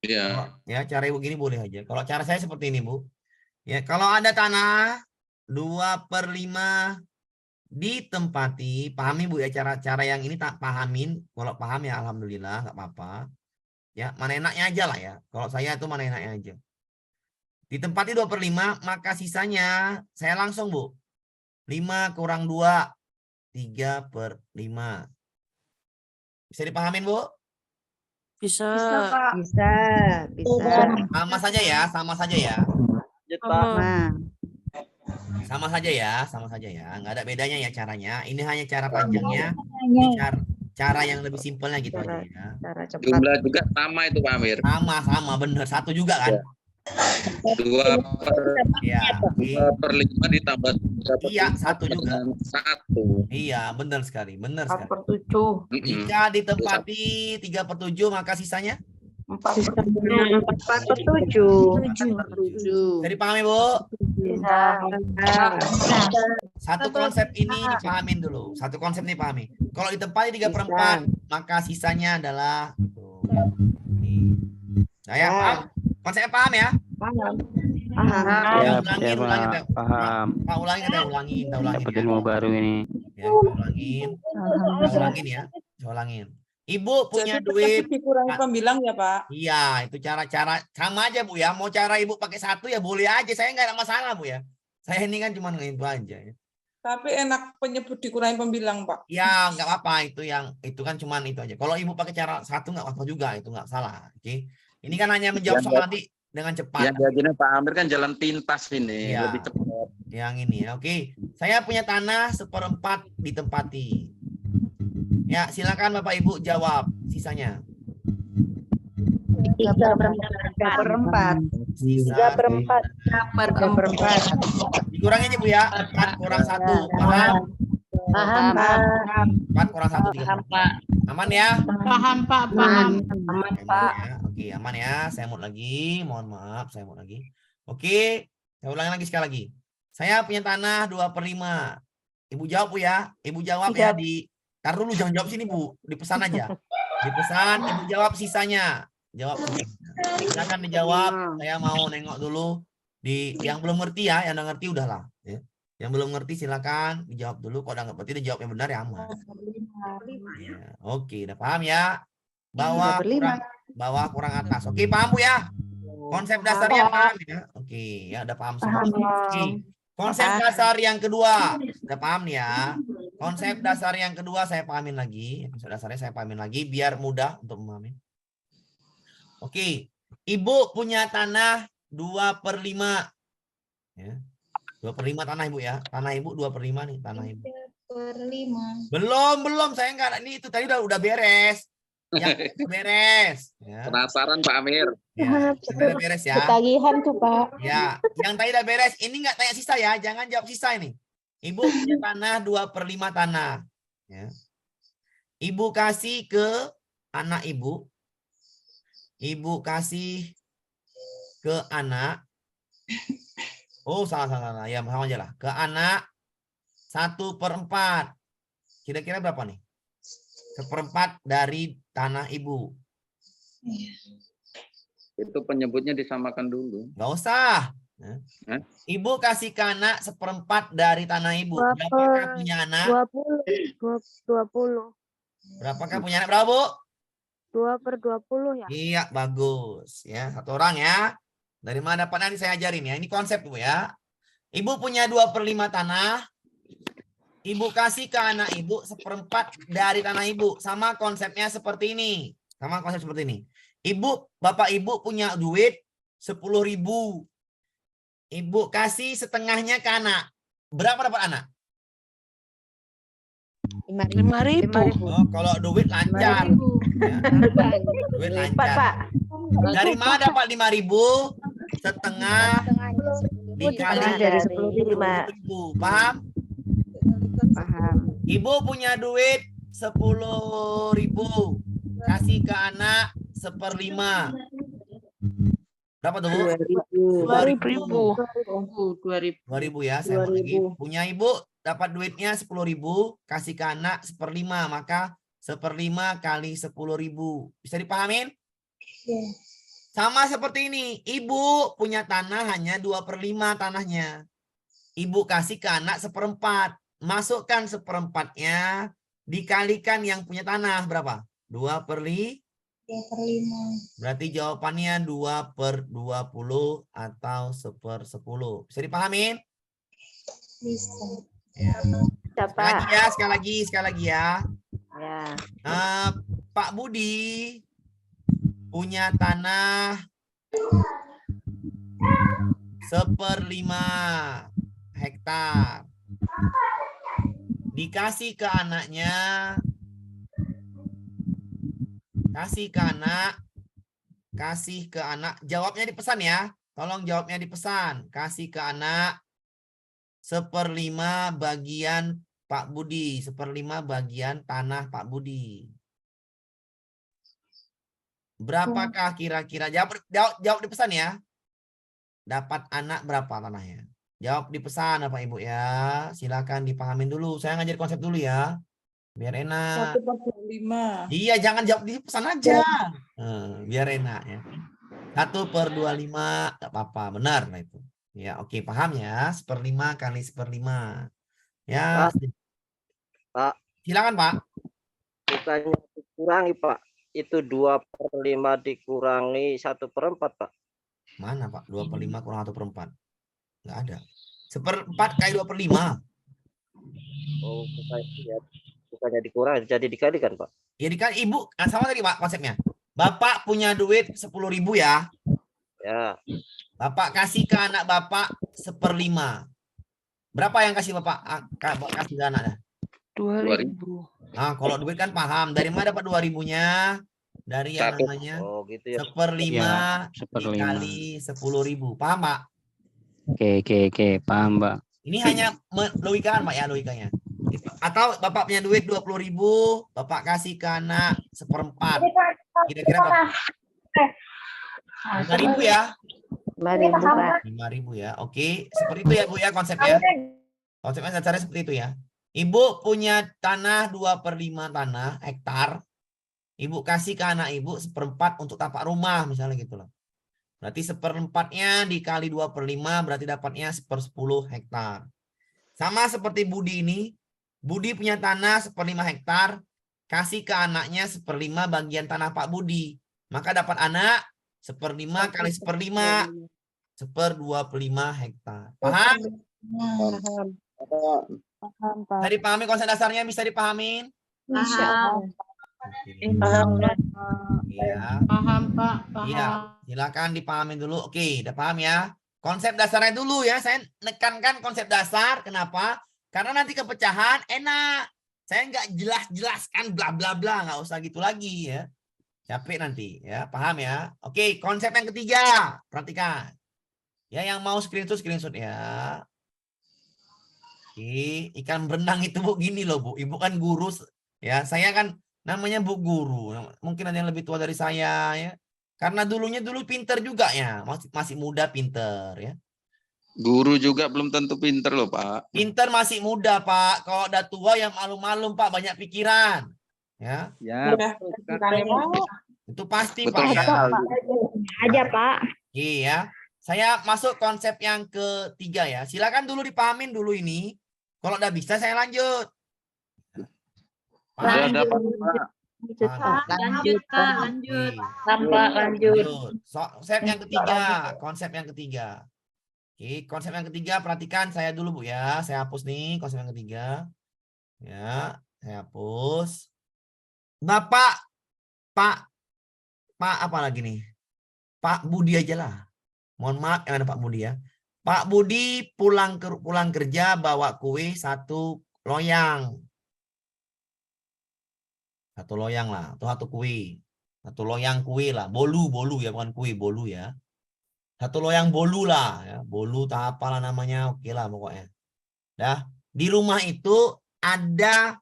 [SPEAKER 5] Iya.
[SPEAKER 1] Ya, cara ibu gini boleh aja. Kalau cara saya seperti ini Bu. Ya, kalau ada tanah 2/5 ditempati, pahami Bu ya cara yang ini tak pahamin. Kalau paham ya alhamdulillah nggak apa-apa. Ya, mana enaknya aja lah ya. Kalau saya itu mana enaknya aja. Ditempati 2/5, maka sisanya saya langsung Bu. 5 kurang 2, 3/5. Bisa dipahamin Bu?
[SPEAKER 2] Bisa.
[SPEAKER 4] Bisa.
[SPEAKER 1] Sama saja ya, sama saja ya.
[SPEAKER 4] Nah,
[SPEAKER 1] Sama saja ya. Nggak ada bedanya ya caranya. Ini hanya cara panjangnya. Cara yang lebih simpelnya gitu aja ya.
[SPEAKER 4] cara cepat.
[SPEAKER 5] Jumlah juga sama itu Pak Amir.
[SPEAKER 1] Sama bener. 1 juga kan?
[SPEAKER 5] 2/5
[SPEAKER 1] Iya.
[SPEAKER 5] ditambah
[SPEAKER 1] 1 juga.
[SPEAKER 5] 1.
[SPEAKER 1] Iya, benar sekali.
[SPEAKER 2] 4/7.
[SPEAKER 1] Jika ditempati 3/7 maka sisanya
[SPEAKER 4] 4/7.
[SPEAKER 1] jadi pahami Bu?
[SPEAKER 4] Bisa.
[SPEAKER 1] Satu konsep ini dipahamin dulu. Satu konsep ini pahami. Kalau ditempati 3/4 maka sisanya adalah saya paham? Konsepnya paham ya?
[SPEAKER 4] Paham.
[SPEAKER 1] Ya,
[SPEAKER 8] Siap,
[SPEAKER 1] ulangin.
[SPEAKER 8] Pak. Paham.
[SPEAKER 1] Pak ulangin
[SPEAKER 8] Dapat
[SPEAKER 1] ya.
[SPEAKER 8] ilmu baru ini.
[SPEAKER 1] Ya, kita ulangin ya. Saya ulangin. Ibu punya
[SPEAKER 2] Jadi
[SPEAKER 1] duit.
[SPEAKER 2] tetap dikurangi pembilang ya Pak?
[SPEAKER 1] Iya, itu cara-cara sama aja Bu ya. Mau cara ibu pakai 1 ya boleh aja. Saya nggak ada masalah Bu ya. Saya ini kan cuma itu aja ya.
[SPEAKER 2] Tapi enak penyebut dikurangi pembilang Pak.
[SPEAKER 1] Ya nggak apa-apa itu kan cuma itu aja. Kalau ibu pakai cara 1 nggak apa-apa juga, itu nggak salah. Oke. Ini kan hanya menjawab soal nanti dengan cepat.
[SPEAKER 5] Yang diajarin Pak Amir kan jalan pintas ini,
[SPEAKER 1] Iya.
[SPEAKER 5] lebih cepat.
[SPEAKER 1] Yang ini ya. Oke. Saya punya tanah 1/4 ditempati. Ya, silakan Bapak Ibu jawab sisanya.
[SPEAKER 4] 3/4.
[SPEAKER 1] Sisa
[SPEAKER 9] 3/4.
[SPEAKER 1] dikurangi aja Bu ya. 4 kurang 1. Paham?
[SPEAKER 4] Paham.
[SPEAKER 1] 4 kurang 1 Aman ya?
[SPEAKER 6] Paham Pak. Paham.
[SPEAKER 1] Aman ya. Oke, aman ya. Saya mau lagi. Mohon maaf, saya mau lagi. Oke, saya ulangi lagi sekali lagi. Saya punya tanah 2/5. Ibu jawab Bu ya. Ibu jawab ya Tar dulu, jangan jawab sini Bu. Dipesan aja. Dipesan, Ibu jawab sisanya. Jawab sisanya. Silakan dijawab. Saya mau nengok dulu Yang belum ngerti ya, yang udah ngerti udahlah. Ya. Yang belum ngerti silakan dijawab dulu. Kalau udah nggak ngerti dijawab yang benar ya aman. Ya. Oke, udah paham ya? Bawah kurang atas. Oke, paham Bu ya? Konsep dasarnya paham ya? Oke, ya udah paham semua. Oke. Konsep dasar yang kedua, udah paham nih ya? Konsep dasar yang kedua saya pahamin lagi. Konsep dasarnya saya pahamin lagi biar mudah untuk memahami. Oke, Ibu punya tanah 2/5. Ya. 2/5 tanah Ibu ya. Tanah Ibu 2/5 nih, tanah Ibu.
[SPEAKER 9] 2/5.
[SPEAKER 1] Belum, saya enggak. Ini itu tadi udah beres. Yang udah beres. Ya.
[SPEAKER 5] Penasaran Pak Amir.
[SPEAKER 1] Ya, udah beres ya.
[SPEAKER 9] Ketagihan tuh, Pak.
[SPEAKER 1] Ya, yang tadi udah beres. Ini enggak tanya sisa ya, jangan jawab sisa ini. Ibu punya tanah 2/5 tanah. Ya. Ibu kasih ke anak Ibu. Ibu kasih ke anak. Oh, salah. Ya, sama aja lah. Ke anak 1/4. Kira-kira berapa nih? 1/4 dari tanah Ibu.
[SPEAKER 5] Itu penyebutnya disamakan dulu.
[SPEAKER 1] Nggak usah. Ibu kasih ke anak 1/4 dari tanah Ibu. Berapakah punya anak?
[SPEAKER 9] 20.
[SPEAKER 1] Berapakah punya anak? Berapa, Bu?
[SPEAKER 9] 2/20 ya.
[SPEAKER 1] Iya, bagus. Ya, satu orang ya. Dari mana dapat nanti saya ajarin ya. Ini konsep Bu ya. Ibu punya 2/5 tanah. Ibu kasih ke anak Ibu 1/4 dari tanah Ibu. Sama konsepnya seperti ini. Sama konsep seperti ini. Bapak Ibu punya duit 10.000. Ibu kasih setengahnya ke anak. Berapa dapat anak?
[SPEAKER 6] 5.000.
[SPEAKER 1] Oh, kalau duit lancar. Ya. Duit lancar. Dari mana dapat 5.000? Setengah dikali
[SPEAKER 4] dari
[SPEAKER 1] 10.000. Paham?
[SPEAKER 4] Paham.
[SPEAKER 1] Ibu punya duit 10.000. Kasih ke anak 1/5. Berapa tuh, Bu?
[SPEAKER 6] 2.000.
[SPEAKER 1] 2.000 ya. Saya mau lagi. Punya Ibu dapat duitnya 10.000. Kasih ke anak 1/5. Maka 1/5 kali 10.000. Bisa dipahamin? Sama seperti ini. Ibu punya tanah hanya 2/5 tanahnya. Ibu kasih ke anak 1/4. Masukkan 1/4-nya. Dikalikan yang punya tanah. Berapa? 2/5. Berarti jawabannya 2/20 atau 1/10. Bisa dipahamin?
[SPEAKER 9] Bisa.
[SPEAKER 1] Ya. Sekali lagi ya.
[SPEAKER 4] Ya.
[SPEAKER 1] Pak Budi punya tanah 1/5 hektar. Dikasih ke anaknya. Kasih ke anak. Jawabnya dipesan ya. Tolong jawabnya dipesan. Kasih ke anak 1/5 bagian Pak Budi. 1/5 bagian tanah Pak Budi. Berapakah kira-kira? Jawab dipesan ya. Dapat anak berapa tanahnya? Jawab dipesan Bapak Ibu ya. Silakan dipahamin dulu. Saya ngajar konsep dulu ya. Biar enak.
[SPEAKER 2] 1/25.
[SPEAKER 1] Iya, jangan jawab di pesan aja. Biar enak ya. 1/25 nggak apa-apa, benar lah itu. Ya, oke, paham ya. 1/5 kali 1/5. Ya.
[SPEAKER 10] Pak.
[SPEAKER 1] Silakan, Pak.
[SPEAKER 10] Bukannya dikurangi, Pak. Itu 2/5 dikurangi 1/4, Pak.
[SPEAKER 1] Mana, Pak? 2/5 kurang 1/4. Nggak ada. 1/4 kali 2/5.
[SPEAKER 10] Oh, bukannya dikurangi, jadi dikalikan, Pak.
[SPEAKER 1] Ya dikali Ibu, sama tadi Pak konsepnya. Bapak punya duit 10.000 ya.
[SPEAKER 10] Ya.
[SPEAKER 1] Bapak kasih ke anak Bapak 1/5. Berapa yang kasih Bapak kasih ke anaknya?
[SPEAKER 6] 2.000.
[SPEAKER 1] Nah, kalau duit kan paham. Dari mana dapat 2.000-nya? Dari yang namanya
[SPEAKER 10] gitu ya.
[SPEAKER 1] 1/5 dikali 10.000. Paham, Pak?
[SPEAKER 8] Oke, paham, Pak.
[SPEAKER 1] Ini hanya logika Pak ya, logikanya. Atau Bapak punya duit 20.000, Bapak kasih ke anak 1/4. Kira-kira berapa? 5.000 ya?
[SPEAKER 4] 5.000, Pak.
[SPEAKER 1] 5.000 ya. Oke, seperti itu ya Bu ya konsepnya. Konsepnya caranya seperti itu ya. Ibu punya tanah 2/5 tanah hektar. Ibu kasih ke anak Ibu 1/4 untuk tapak rumah misalnya gitu loh. Berarti 1/4-nya dikali 2/5 berarti dapatnya 1/10 hektar. Sama seperti Budi ini. Budi punya tanah 1/5 hektar. Kasih ke anaknya 1/5 bagian tanah Pak Budi. Maka dapat anak 1/5 kali 1/5. 1/25 hektar. Paham?
[SPEAKER 9] Paham, Pak.
[SPEAKER 1] Bisa dipahami konsep dasarnya? Bisa dipahamin?
[SPEAKER 3] Paham.
[SPEAKER 2] Paham.
[SPEAKER 1] Iya.
[SPEAKER 2] Paham, Pak.
[SPEAKER 1] Iya. Silakan dipahamin dulu. Oke, udah paham ya. Konsep dasarnya dulu ya. Saya nekankan konsep dasar. Kenapa? Karena nanti kepecahan enak. Saya nggak jelas-jelaskan bla bla bla. Nggak usah gitu lagi ya. Capek nanti ya. Paham ya? Oke, konsep yang ketiga. Perhatikan. Ya, yang mau screenshot ya. Oke, ikan berenang itu Bu gini loh Bu. Ibu kan guru ya. Saya kan namanya Bu Guru. Mungkin ada yang lebih tua dari saya ya. Karena dulu pinter juga ya. Masih muda pinter ya.
[SPEAKER 5] Guru juga belum tentu pinter loh, Pak.
[SPEAKER 1] Pinter masih muda, Pak. Kalau udah tua yang malum-malum, Pak, banyak pikiran. Ya.
[SPEAKER 5] Ya,
[SPEAKER 1] Itu pasti,
[SPEAKER 5] betul
[SPEAKER 1] Pak ya.
[SPEAKER 3] Aja, Pak.
[SPEAKER 1] Iya. Saya masuk konsep yang ketiga ya. Silakan dulu dipahamin dulu ini. Kalau udah bisa saya lanjut.
[SPEAKER 5] Sudah dapat, Pak.
[SPEAKER 3] Lanjut, Pak. Lanjut.
[SPEAKER 1] Lanjut. Konsep yang ketiga. Konsep yang ketiga. Oke, konsep yang ketiga perhatikan saya dulu Bu ya. Saya hapus nih konsep yang ketiga. Ya, saya hapus. Bapak, Pak apa lagi nih? Pak Budi aja lah. Mohon maaf yang ada Pak Budi ya. Pak Budi pulang kerja bawa kue 1 loyang. 1 loyang lah, atau 1 kue. 1 loyang kue lah. Bolu ya, bukan kue, bolu ya. 1 loyang bolu lah ya. Bolu tak apalah namanya, oke lah pokoknya. Dah, di rumah itu ada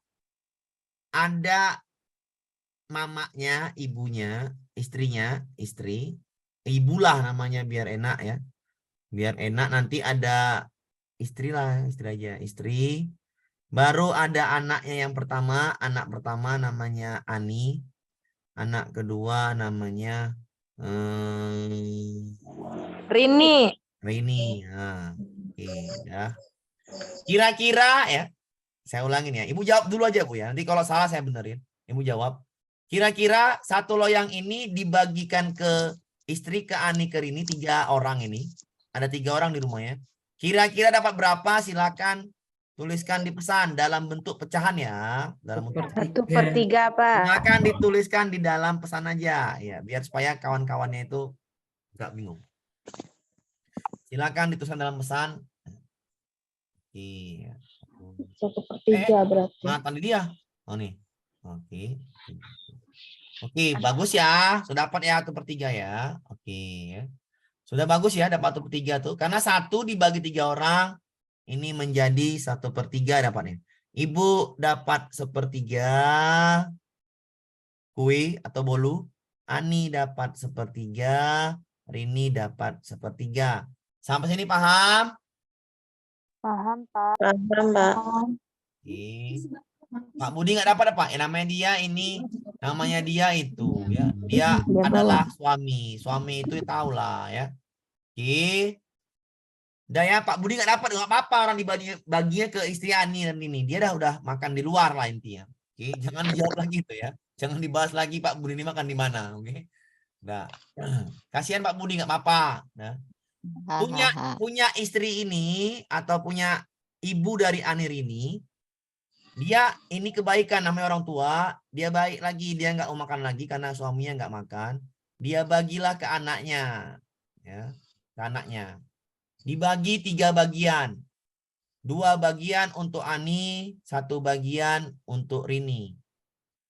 [SPEAKER 1] mamanya, ibunya, istri, ibulah namanya biar enak ya. Biar enak nanti ada istri lah, istri. Baru ada anaknya yang pertama, anak pertama namanya Ani. Anak kedua namanya
[SPEAKER 9] Rini.
[SPEAKER 1] Nah, oke ya. Kira-kira ya, saya ulangin ya. Ibu jawab dulu aja Bu ya. Nanti kalau salah saya benerin. Ibu jawab. Kira-kira 1 loyang ini dibagikan ke istri, ke Ani, ke Rini, 3 orang ini. Ada 3 orang di rumahnya. Kira-kira dapat berapa? Silakan tuliskan di pesan dalam bentuk pecahan ya. Dalam bentuk
[SPEAKER 9] 1/3, Pak.
[SPEAKER 1] silakan dituliskan di dalam pesan aja ya, biar supaya kawan-kawannya itu nggak bingung. Silakan dituliskan dalam pesan. Iya.
[SPEAKER 9] 1/3 berarti.
[SPEAKER 1] Nah, tadi dia. Oh nih. Oke. Oke, bagus ya. Sudah dapat ya 1/3 ya. Oke. Sudah bagus ya dapat 1/3 tuh. Karena 1 dibagi 3 orang. Ini menjadi 1/3 dapatnya. Ibu dapat 1/3 kue atau bolu. Ani dapat 1/3. Rini dapat 1/3. Sampai sini paham?
[SPEAKER 9] Paham, Pak.
[SPEAKER 2] Paham, Pak.
[SPEAKER 1] Oke. Pak Budi nggak dapat apa? Namanya dia ini, namanya dia itu ya. Dia adalah suami. Suami itu tahu lah ya. Oke. Udah ya, Pak Budi nggak dapat, nggak apa-apa, orang baginya ke istri Ani dan ini. Dia udah makan di luar lah intinya. Oke, jangan dijawab lagi tuh ya. Jangan dibahas lagi Pak Budi ini makan di mana, oke? Nah, kasihan Pak Budi nggak apa-apa. Nah, punya istri ini atau punya ibu dari Ani ini, dia ini kebaikan namanya orang tua, dia baik lagi, dia nggak mau makan lagi karena suaminya nggak makan. Dia bagilah ke anaknya, ya, ke anaknya. Dibagi 3 bagian. 2 bagian untuk Ani, 1 bagian untuk Rini.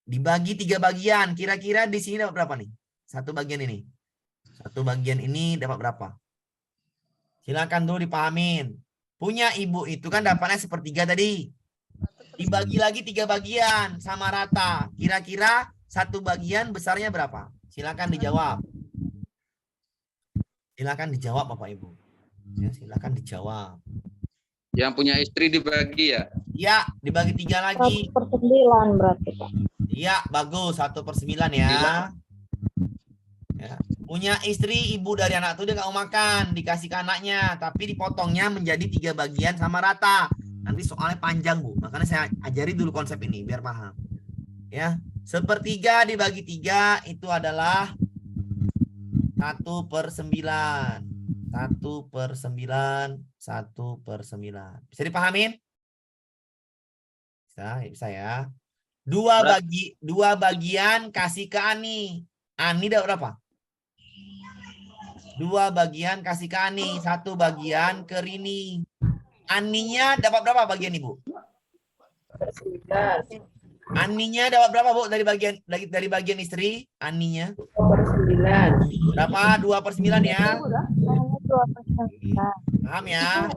[SPEAKER 1] Dibagi 3 bagian. Kira-kira di sini dapat berapa nih? 1 bagian ini. 1 bagian ini dapat berapa? Silakan dulu dipahamin. Punya ibu itu kan dapatnya 1/3 tadi. Dibagi lagi 3 bagian sama rata. Kira-kira 1 bagian besarnya berapa? Silakan dijawab. Silakan dijawab Bapak Ibu. Ya, silakan dijawab.
[SPEAKER 5] Yang punya istri dibagi ya?
[SPEAKER 1] Iya, dibagi 3 lagi.
[SPEAKER 9] 1/9 berarti, Pak.
[SPEAKER 1] Iya, bagus. 1/9 ya. Ya. Punya istri, ibu dari anak itu dia nggak mau makan, dikasih ke anaknya, tapi dipotongnya menjadi 3 bagian sama rata. Nanti soalnya panjang, Bu. Makanya saya ajari dulu konsep ini biar paham. Ya, 1/3 dibagi 3 itu adalah 1/9. 1/9, 1/9. Bisa dipahamin? Bisa ya. 2 bagian kasih ke Ani. Ani dapat berapa? 2 bagian kasih ke Ani, 1 bagian ke Rini. Aninya dapat berapa bagian Ibu? Aninya dapat berapa Bu dari bagian istri? Aninya?
[SPEAKER 2] 2/9.
[SPEAKER 1] Berapa? 2/9 ya.
[SPEAKER 9] 2/9.
[SPEAKER 1] Paham ya?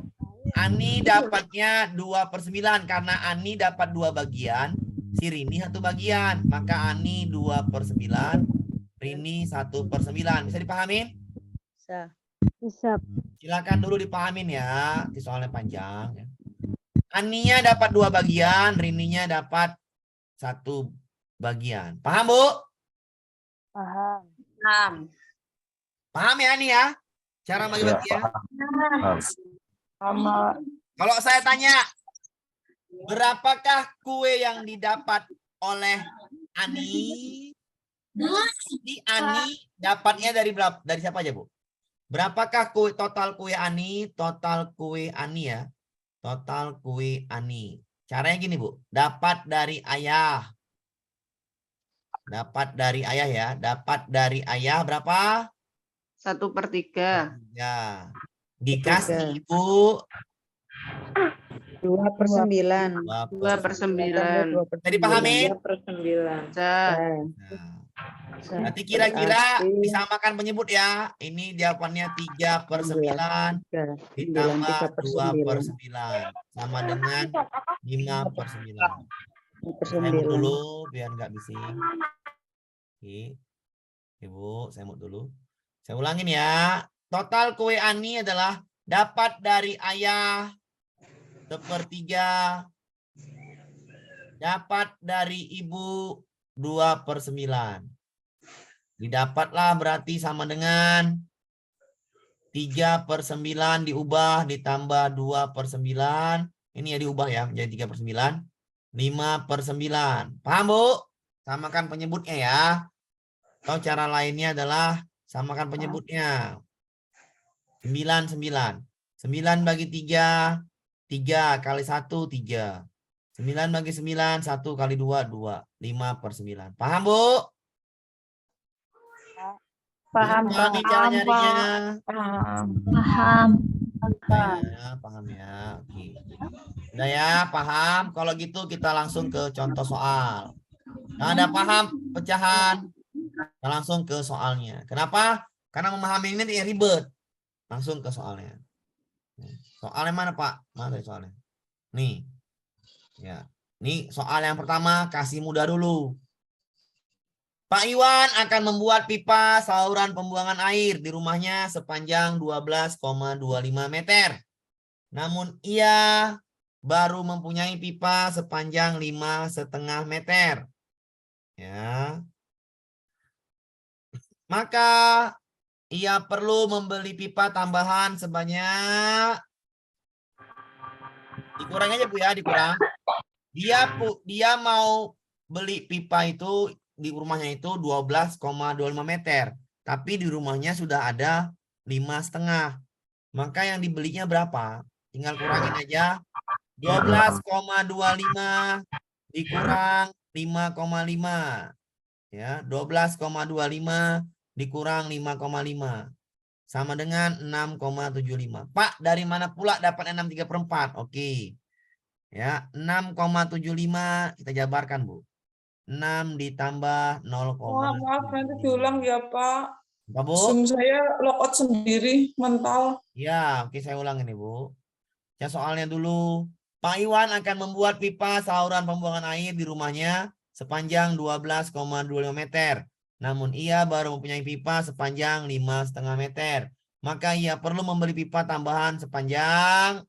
[SPEAKER 1] Ani dapatnya 2/9 karena Ani dapat 2 bagian, si Rini 1 bagian. Maka Ani 2/9, Rini 1/9. Bisa dipahamin?
[SPEAKER 9] Bisa.
[SPEAKER 1] Silakan dulu dipahamin ya, di soalnya panjang. Ya. Aninya dapat 2 bagian, Rininya dapat 1 bagian. Paham Bu?
[SPEAKER 9] Paham.
[SPEAKER 1] Paham ya Ani ya? Cara bagi-bagi ya?
[SPEAKER 9] Sama.
[SPEAKER 1] Kalau saya tanya, berapakah kue yang didapat oleh Ani? Ini Ani dapatnya dari berapa? Dari siapa aja, Bu? Berapakah total kue Ani? Total kue Ani ya. Total kue Ani. Caranya gini, Bu. Dapat dari ayah. Dapat dari ayah ya. Dapat dari ayah berapa?
[SPEAKER 4] 1/3.
[SPEAKER 1] Ya. Dikasih Ibu
[SPEAKER 2] 2/9.
[SPEAKER 4] 2/9.
[SPEAKER 1] Jadi pahami?
[SPEAKER 2] 2/9.
[SPEAKER 1] Nanti kira-kira disamakan penyebut ya. Ini jawabannya 3/9 ditambah 2/9 sama dengan 5/9. Saya mut dulu biar nggak bising. Oke. Ibu, saya mut dulu. Saya ulangin ya. Total kue Ani adalah dapat dari ayah 1/3, dapat dari ibu 2/9. Didapatlah berarti sama dengan 3/9 diubah ditambah 2/9. Ini ya diubah ya menjadi 3/9. 5/9. Paham Bu? Samakan penyebutnya ya. Atau cara lainnya adalah samakan penyebutnya. 9 bagi 3, 3 kali 1, 3. 9 bagi 9, 1 kali 2, 2. 5/9. Paham Bu?
[SPEAKER 9] Paham.
[SPEAKER 1] Pahami cara nyarinya.
[SPEAKER 3] Paham.
[SPEAKER 1] Ya, paham ya. Oke. Udah ya, paham. Kalau gitu kita langsung ke contoh soal. Nah, ada paham pecahan. Kita langsung ke soalnya. Kenapa? Karena memahami ini ribet. Langsung ke soalnya. Soalnya mana Pak? Mana soalnya? Nih. Ya. Nih soal yang pertama kasih mudah dulu. Pak Iwan akan membuat pipa saluran pembuangan air di rumahnya sepanjang 12,25 meter. Namun ia baru mempunyai pipa sepanjang 5,5 meter. Ya. Maka ia perlu membeli pipa tambahan sebanyak, dikurang aja Bu ya, dikurang. Dia mau beli pipa itu di rumahnya itu 12,25 meter. Tapi di rumahnya sudah ada 5,5. Maka yang dibelinya berapa? Tinggal kurangin aja. 12,25 dikurang 5,5. Ya, 12,25 dikurang 5,5. Sama dengan 6,75. Pak, dari mana pula dapat 6/3/4? Oke. Ya, 6,75 kita jabarkan, Bu. 6 ditambah 0,
[SPEAKER 11] maaf nanti diulang ya Pak.
[SPEAKER 1] Apa, Bu?
[SPEAKER 11] Zoom saya logout sendiri mental.
[SPEAKER 1] Ya, oke saya ulang ini, Bu. Ya, soalnya dulu. Pak Iwan akan membuat pipa saluran pembuangan air di rumahnya sepanjang 12,25 meter. Namun ia baru mempunyai pipa sepanjang 5,5 meter. Maka ia perlu membeli pipa tambahan sepanjang,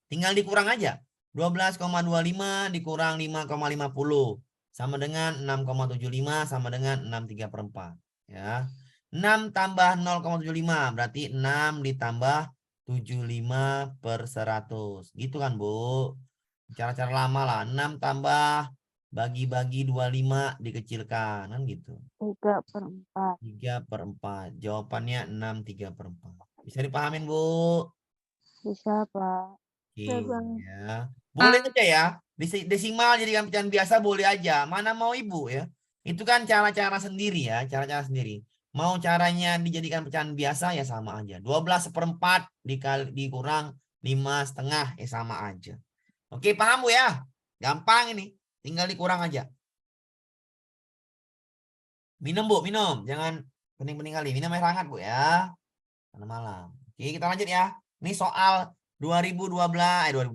[SPEAKER 1] tinggal dikurang aja. 12,25 dikurang 5,50. Sama dengan 6,75 sama dengan 6/3/4. Ya. 6 tambah 0,75 berarti 6 ditambah 75/100. Gitu kan, Bu? Cara-cara lama lah. 6 tambah bagi-bagi 25 dikecilkan. Kan gitu.
[SPEAKER 9] 3/4.
[SPEAKER 1] 3/4. Jawabannya 6 3/4. Bisa dipahamin, Bu?
[SPEAKER 9] Bisa, Pak.
[SPEAKER 1] Oke,
[SPEAKER 9] Bisa, Bang.
[SPEAKER 1] ya. Boleh aja ya. Desimal jadikan pecahan biasa boleh aja. Mana mau Ibu ya. Itu kan cara-cara sendiri ya. Cara-cara sendiri. Mau caranya dijadikan pecahan biasa ya sama aja. 12/4 dikurang 5,5 ya sama aja. Oke, paham Bu ya? Gampang ini. Tinggal dikurang aja. Minum Bu, minum. Jangan pening-pening kali. Minum air hangat Bu ya. Karena malam. Oke, kita lanjut ya. Ini soal 2022.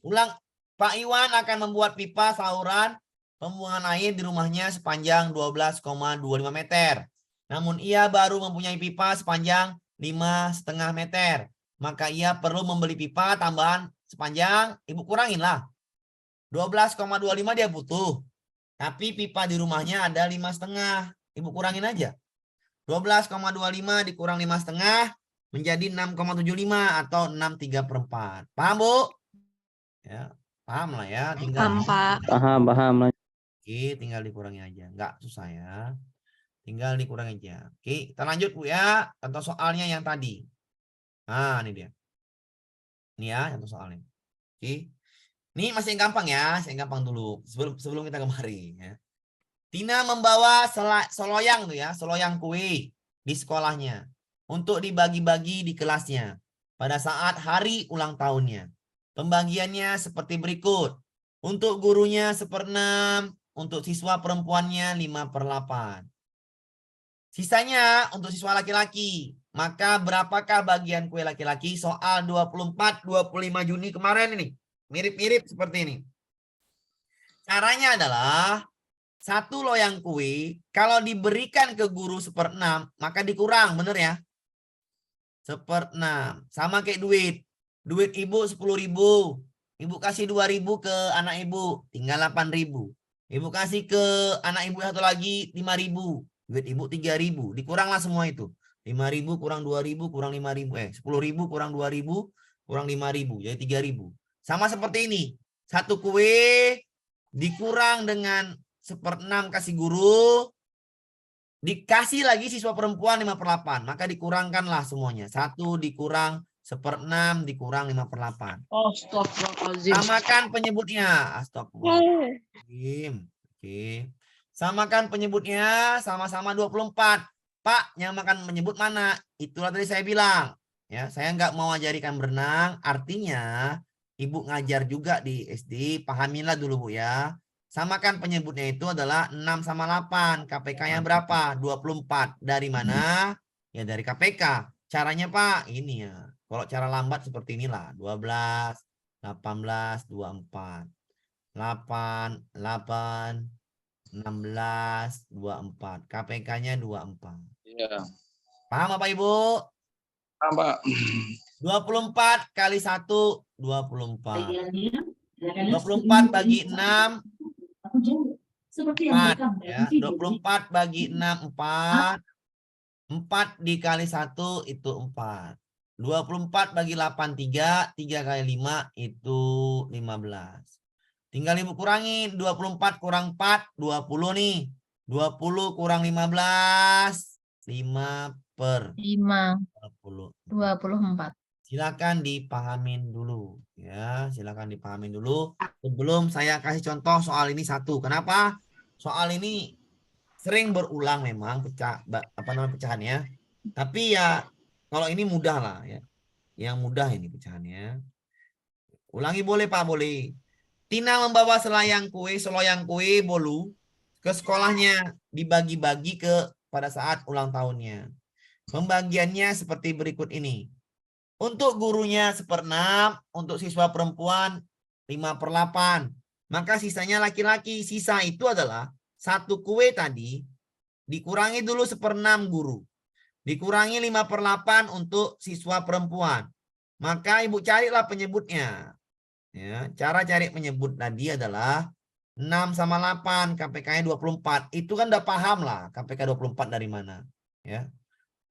[SPEAKER 1] Ulang. Pak Iwan akan membuat pipa saluran pembuangan air di rumahnya sepanjang 12,25 meter. Namun ia baru mempunyai pipa sepanjang 5,5 meter. Maka ia perlu membeli pipa tambahan sepanjang, Ibu kurangin lah. 12,25 dia butuh. Tapi pipa di rumahnya ada 5,5. Ibu kurangin aja. 12,25 dikurang 5,5 menjadi 6,75 atau 6 3/4. Paham, Bu? Ya, paham lah ya. Tinggal
[SPEAKER 8] Paham.
[SPEAKER 1] Oke, tinggal dikurangi aja. Enggak susah ya. Tinggal dikurangi aja. Oke, kita lanjut Bu ya. Contoh soalnya yang tadi. Nah, ini dia. Ini ya contoh soalnya. Oke. Ini masih yang gampang ya. Yang gampang dulu. Sebelum kita kemari ya. Tina membawa soloyang tuh ya, soloyang kue di sekolahnya untuk dibagi-bagi di kelasnya pada saat hari ulang tahunnya. Pembagiannya seperti berikut. Untuk gurunya 1/6, untuk siswa perempuannya 5/8. Sisanya untuk siswa laki-laki. Maka berapakah bagian kue laki-laki? Soal 24-25 Juni kemarin ini. Mirip-mirip seperti ini. Caranya adalah satu loyang kue kalau diberikan ke guru 1/6 maka dikurang, bener ya? 1/6 sama kayak duit. Duit Ibu 10.000. Ibu kasih 2.000 ke anak Ibu, tinggal 8.000. Ibu kasih ke anak Ibu satu lagi 5.000. Duit Ibu 3.000. Dikuranglah semua itu. 5.000 kurang 2.000 kurang 5.000. 10.000 kurang 2.000 kurang 5.000. Jadi 3.000. Sama seperti ini. Satu kue dikurang dengan 1/6 kasih guru. Dikasih lagi siswa perempuan 5/8. Maka dikurangkanlah semuanya. 1 dikurang 1/6 dikurang 5/8.
[SPEAKER 4] Astagfirullahaladzim.
[SPEAKER 1] Samakan penyebutnya. Astagfirullahaladzim. Oke. Samakan penyebutnya sama-sama 24. Pak, nyamakan menyebut mana? Itulah tadi saya bilang. Ya, saya nggak mau ajarikan berenang. Artinya, Ibu ngajar juga di SD. Pahamilah dulu Bu ya. Samakan penyebutnya itu adalah 6 sama 8. KPK-nya berapa? 24. Dari mana? Ya dari KPK. Caranya Pak, ini ya. Kalau cara lambat seperti inilah. 12, 18, 24. 8, 16, 24. KPK-nya 24.
[SPEAKER 5] Iya.
[SPEAKER 1] Paham Bapak Ibu?
[SPEAKER 5] Paham, Pak.
[SPEAKER 1] 24 kali 1, 24. 24 bagi 6, 4. Ya. 24 bagi 6, 4. 4 dikali 1 itu 4. 24 bagi 8, 3. 3 kali 5 itu 15. Tinggal Ibu kurangin. 24 kurang 4, 20 nih. 20 kurang 15,
[SPEAKER 3] 5/24.
[SPEAKER 1] Silakan dipahamin dulu. Ya, silakan dipahamin dulu. Sebelum saya kasih contoh soal ini satu. Kenapa? Soal ini sering berulang memang pecahannya. Tapi ya kalau ini mudah lah ya. Yang mudah ini pecahannya. Ulangi boleh Pak, boleh. Tina membawa seloyang kue bolu ke sekolahnya dibagi-bagi pada saat ulang tahunnya. Pembagiannya seperti berikut ini. Untuk gurunya 1/6, untuk siswa perempuan 5/8. Maka sisanya laki-laki. Sisa itu adalah satu kue tadi dikurangi dulu 1/6 guru. Dikurangi 5/8 untuk siswa perempuan. Maka Ibu carilah penyebutnya. Ya, cara cari penyebut tadi adalah 6 sama 8, KPK-nya 24. Itu kan udah paham lah KPK 24 dari mana. Ya.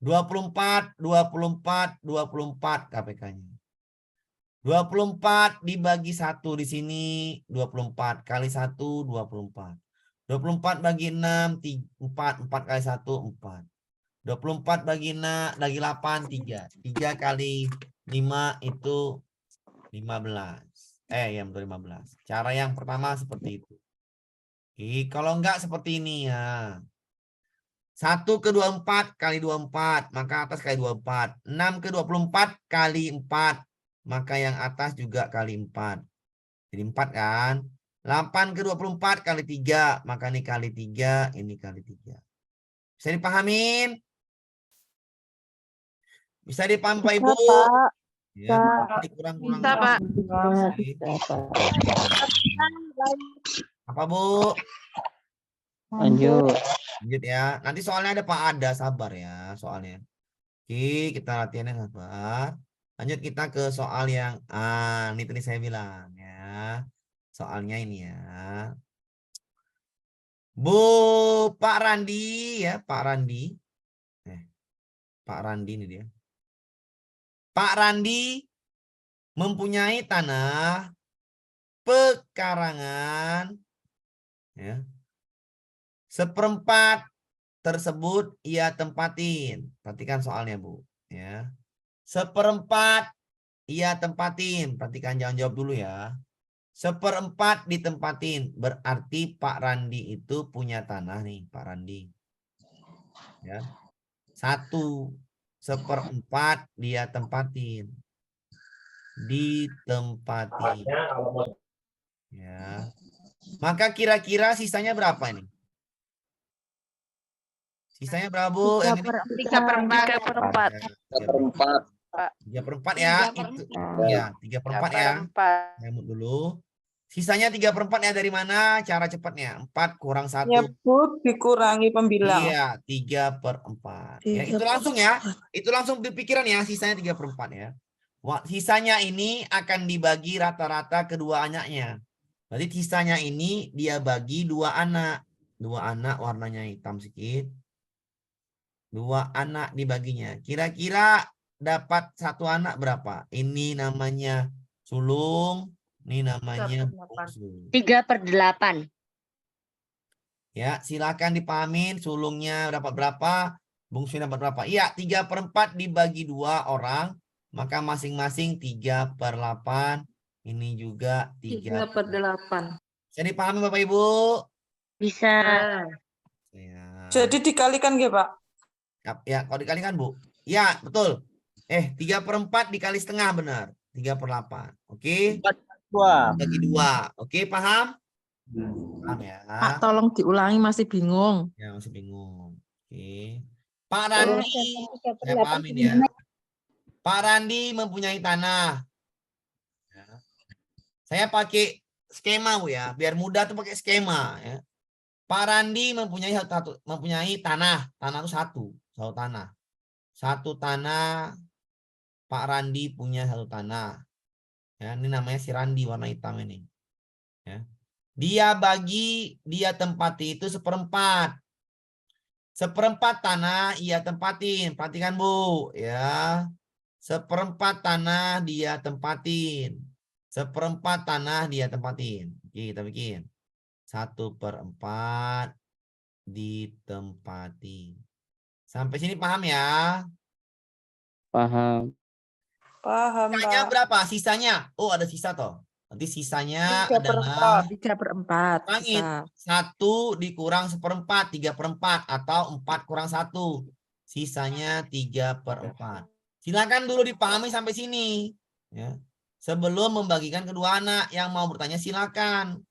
[SPEAKER 1] 24, 24, 24 KPK-nya. 24 dibagi 1 di sini, 24 kali 1, 24. 24 bagi 6, 4, 4 kali 1, 4. 24 bagi 6, bagi 8, 3. 3 kali 5 itu 15. Ya betul 15. Cara yang pertama seperti itu. Oke, kalau enggak seperti ini ya. 1 ke 24 kali 24, maka atas kali 24. 6 ke 24 kali 4, maka yang atas juga kali 4. Jadi 4 kan. 8 ke 24 kali 3, maka ini kali 3, ini kali 3. Bisa dipahamin? Bisa dipahami Pak Ibu?
[SPEAKER 9] Pak.
[SPEAKER 1] Ya,
[SPEAKER 9] Bisa.
[SPEAKER 1] dikurang-kurang.
[SPEAKER 4] Bisa, Pak.
[SPEAKER 1] Apa Bu?
[SPEAKER 8] Lanjut.
[SPEAKER 1] Lanjut ya. Nanti soalnya ada Pak Ada, sabar ya soalnya. Oke, kita latihannya sabar. Lanjut kita ke soal yang ini tadi saya bilang ya. Soalnya ini ya. Bu Pak Randi ya, Pak Randi. Pak Randi ini dia. Pak Randi mempunyai tanah pekarangan ya. 1/4 tersebut ia tempatin. Perhatikan soalnya, Bu, ya. 1/4 ia tempatin. Perhatikan, jangan jawab dulu ya. 1/4 ditempatin. Berarti Pak Randi itu punya tanah nih, Pak Randi. Ya. 1/4 dia tempatin. Ditempatin. Ya. Maka kira-kira sisanya berapa ini? Sisanya berapa, Bu? Yang ini?
[SPEAKER 4] 3/4.
[SPEAKER 1] 3/4 ya. Itu ya, 3/4 ya. Nyamuk dulu. Sisanya 3/4 ya, dari mana? Cara cepatnya 4 kurang 1.
[SPEAKER 11] Nyebut dikurangi pembilang.
[SPEAKER 1] Iya, 3/4. Ya, itu langsung ya. Itu langsung di pikiran ya, sisanya 3/4 ya. Sisanya ini akan dibagi rata-rata kedua anaknya. Berarti sisanya ini dia bagi 2 anak. 2 anak warnanya hitam sedikit. 2 anak dibaginya. Kira-kira dapat 1 anak berapa? Ini namanya sulung. Ini namanya bungsu.
[SPEAKER 3] 3/8.
[SPEAKER 1] Ya, silakan dipahamin sulungnya dapat berapa, bungsunya dapat berapa. Iya, 3/4 dibagi 2 orang, maka masing-masing 3/8. Ini juga
[SPEAKER 2] 3/8.
[SPEAKER 1] Bisa dipahami Bapak Ibu?
[SPEAKER 3] Bisa.
[SPEAKER 1] Ya.
[SPEAKER 11] Jadi dikalikan ya, Pak?
[SPEAKER 1] Ya, kalau dikalikan, Bu. Ya, betul. 3/4 dikali setengah benar. 3/8. Oke? Bagi 2. Oke, paham? Paham ya?
[SPEAKER 2] Pak, tolong diulangi, masih bingung.
[SPEAKER 1] Ya, masih bingung. Oke. Pak Randi, saya pahamin ya. Pak Randi mempunyai tanah. Ya. Saya pakai skema, Bu ya. Biar mudah tuh pakai skema ya. Pak Randi mempunyai tanah. Tanah itu satu tanah. 1 tanah. Pak Randi punya 1 tanah. Ya, ini namanya si Randi warna hitam ini. Ya. Dia tempati itu 1/4. 1/4 tanah ia tempatin. Perhatikan, Bu, ya. 1/4 tanah dia tempatin. 1/4 tanah dia tempatin. Oke, kita bikin. 1/4 ditempati. Sampai sini paham ya?
[SPEAKER 8] Paham.
[SPEAKER 11] Paham,
[SPEAKER 1] Sisanya
[SPEAKER 11] Pak.
[SPEAKER 1] berapa? Sisanya? Oh, ada sisa toh. Nanti sisanya adalah
[SPEAKER 2] 3/4.
[SPEAKER 1] langit. 1 dikurang 1/4, 3/4 atau 4 kurang 1. Sisanya 3/4. Silakan dulu dipahami sampai sini. Ya. Sebelum membagikan kedua anak, yang mau bertanya silakan.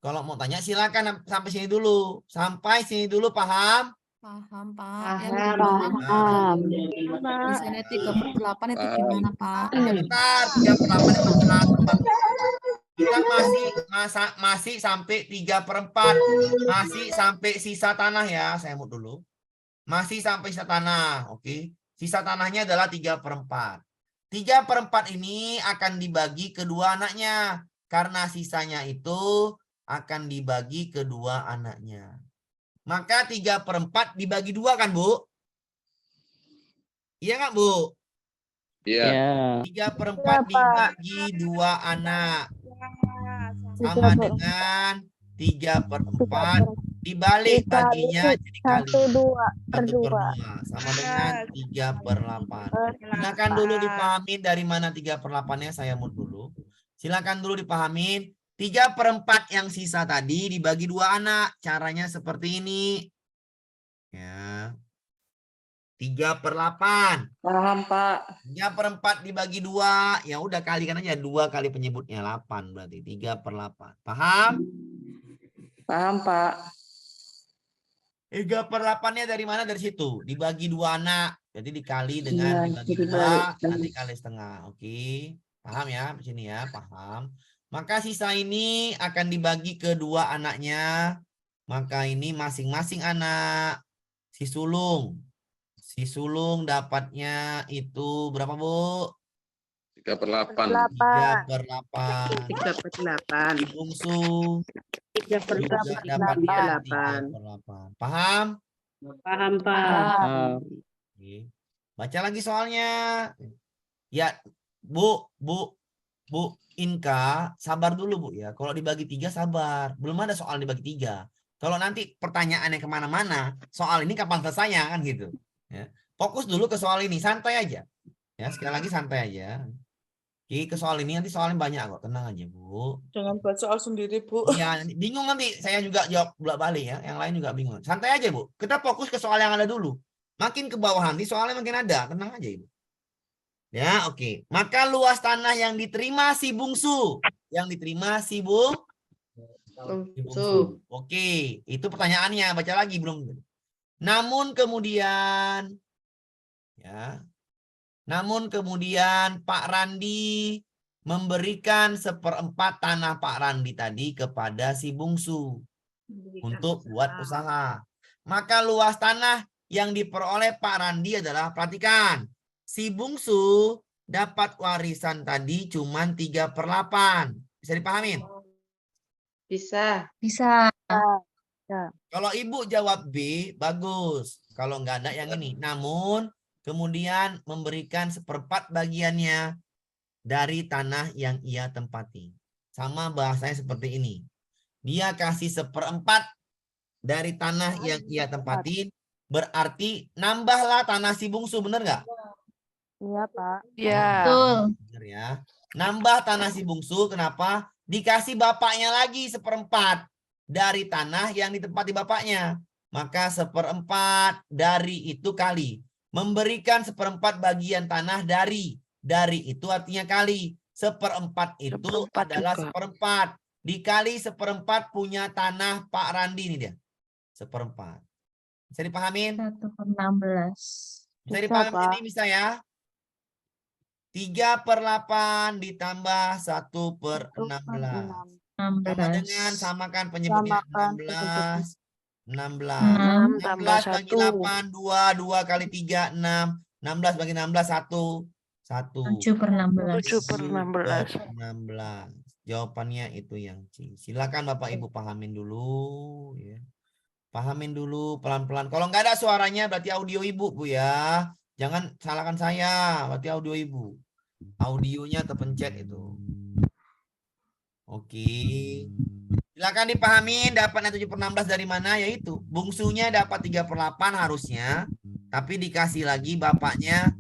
[SPEAKER 1] Kalau mau tanya silakan sampai sini dulu. Sampai sini dulu paham?
[SPEAKER 3] Paham, Pak.
[SPEAKER 9] Paham.
[SPEAKER 3] Misalnya 3/8 itu gimana, Pak?
[SPEAKER 1] Bentar, 3/8 itu kita masih sampai 3/4. Masih sampai sisa tanah ya. Saya mau dulu. Masih sampai sisa tanah. Oke. Sisa tanahnya adalah 3/4. 3/4 ini akan dibagi kedua anaknya. Karena sisanya itu akan dibagi kedua anaknya. Maka 3/4 dibagi 2 kan, Bu? Iya nggak, Bu?
[SPEAKER 5] Iya.
[SPEAKER 8] Ya.
[SPEAKER 1] 3/4 dibagi 2 anak. Sama dengan 3/4 dibalik baginya jadi kali 1/2 sama dengan 3/8. Silakan dulu dipahamin dari mana 3/8-nya, saya mau dulu. Silakan dulu dipahamin 3/4 yang sisa tadi dibagi 2 anak. Caranya seperti ini. Ya. 3/8.
[SPEAKER 11] Paham, Pak.
[SPEAKER 1] 3/4 dibagi 2. Ya udah kalikan aja 2 kali penyebutnya 8 berarti 3/8. Paham?
[SPEAKER 11] Paham, Pak.
[SPEAKER 1] 3/8-nya dari mana? Dari situ. Dibagi 2 anak. Jadi dikali dengan dibagi 2 nanti kali setengah. Oke. Paham ya? Di sini ya, paham. Maka sisa ini akan dibagi ke 2 anaknya. Maka ini masing-masing anak si sulung. Si sulung dapatnya itu berapa, Bu?
[SPEAKER 5] 3/8.
[SPEAKER 1] 3/8.
[SPEAKER 2] 3/8.
[SPEAKER 1] Si bungsu
[SPEAKER 2] 3/8.
[SPEAKER 1] juga dapatnya 3/8. Paham?
[SPEAKER 2] Paham, Pak.
[SPEAKER 1] Oke. Baca lagi soalnya. Ya, Bu Inka, sabar dulu, Bu ya. Kalau dibagi 3 sabar. Belum ada soal dibagi 3. Kalau nanti pertanyaannya kemana-mana, soal ini kapan selesainya kan gitu. Ya. Fokus dulu ke soal ini, santai aja. Ya, sekali lagi santai aja. Oke, ke soal ini nanti soalnya banyak kok, tenang aja, Bu.
[SPEAKER 11] Jangan buat soal sendiri, Bu.
[SPEAKER 1] Iya, bingung nanti saya juga jawab bolak-balik ya. Yang lain juga bingung. Santai aja, Bu. Kita fokus ke soal yang ada dulu. Makin ke bawah nanti soalnya makin ada. Tenang aja, Ibu. Ya, oke. Maka luas tanah yang diterima si bungsu. Yang diterima si bungsu. Oke, itu pertanyaannya. Baca lagi belum. Namun kemudian Pak Randi memberikan 1/4 tanah Pak Randi tadi kepada si bungsu untuk buat usaha. Maka luas tanah yang diperoleh Pak Randi adalah, perhatikan, si bungsu dapat warisan tadi cuma 3/8. Bisa dipahamin?
[SPEAKER 2] Bisa.
[SPEAKER 1] Kalau Ibu jawab B, bagus. Kalau nggak ada yang ini. Namun kemudian memberikan 1/4 bagiannya dari tanah yang ia tempati. Sama bahasanya seperti ini. Dia kasih 1/4 dari tanah yang ia tempatin. Berarti nambahlah tanah si bungsu, bener nggak?
[SPEAKER 9] Iya, Pak.
[SPEAKER 6] Ya.
[SPEAKER 1] Bener ya. Nambah tanah si bungsu, kenapa? Dikasih bapaknya lagi 1/4 dari tanah yang ditempati bapaknya. Maka 1/4 dari itu kali. Memberikan 1/4 bagian tanah dari itu artinya kali. 1/4 itu
[SPEAKER 6] 1/4
[SPEAKER 1] adalah
[SPEAKER 6] juga.
[SPEAKER 1] 1/4. Dikali 1/4 punya tanah Pak Randi ini dia. 1/4. Bisa dipahamin?
[SPEAKER 2] 1/16.
[SPEAKER 1] Bisa
[SPEAKER 9] Bisa,
[SPEAKER 1] dipahamin
[SPEAKER 9] Pak.
[SPEAKER 1] ini bisa ya? 3/8 ditambah 1/16. Sama dengan samakan penyebutnya 16. 16
[SPEAKER 6] tambah
[SPEAKER 1] bagi
[SPEAKER 6] 1.
[SPEAKER 1] 8 2 kali 3 6. 16 bagi 16 1.
[SPEAKER 2] 7/16.
[SPEAKER 6] 7/16.
[SPEAKER 1] 16. Jawabannya itu yang C. Silakan Bapak Ibu pahamin dulu ya. Pahamin dulu pelan-pelan. Kalau nggak ada suaranya berarti audio Ibu, Bu ya. Jangan salahkan saya, berarti audio Ibu. Audionya terpencet itu. Oke. Silakan dipahamin dapatnya 7/16 dari mana, yaitu bungsunya dapat 3/8 harusnya, tapi dikasih lagi bapaknya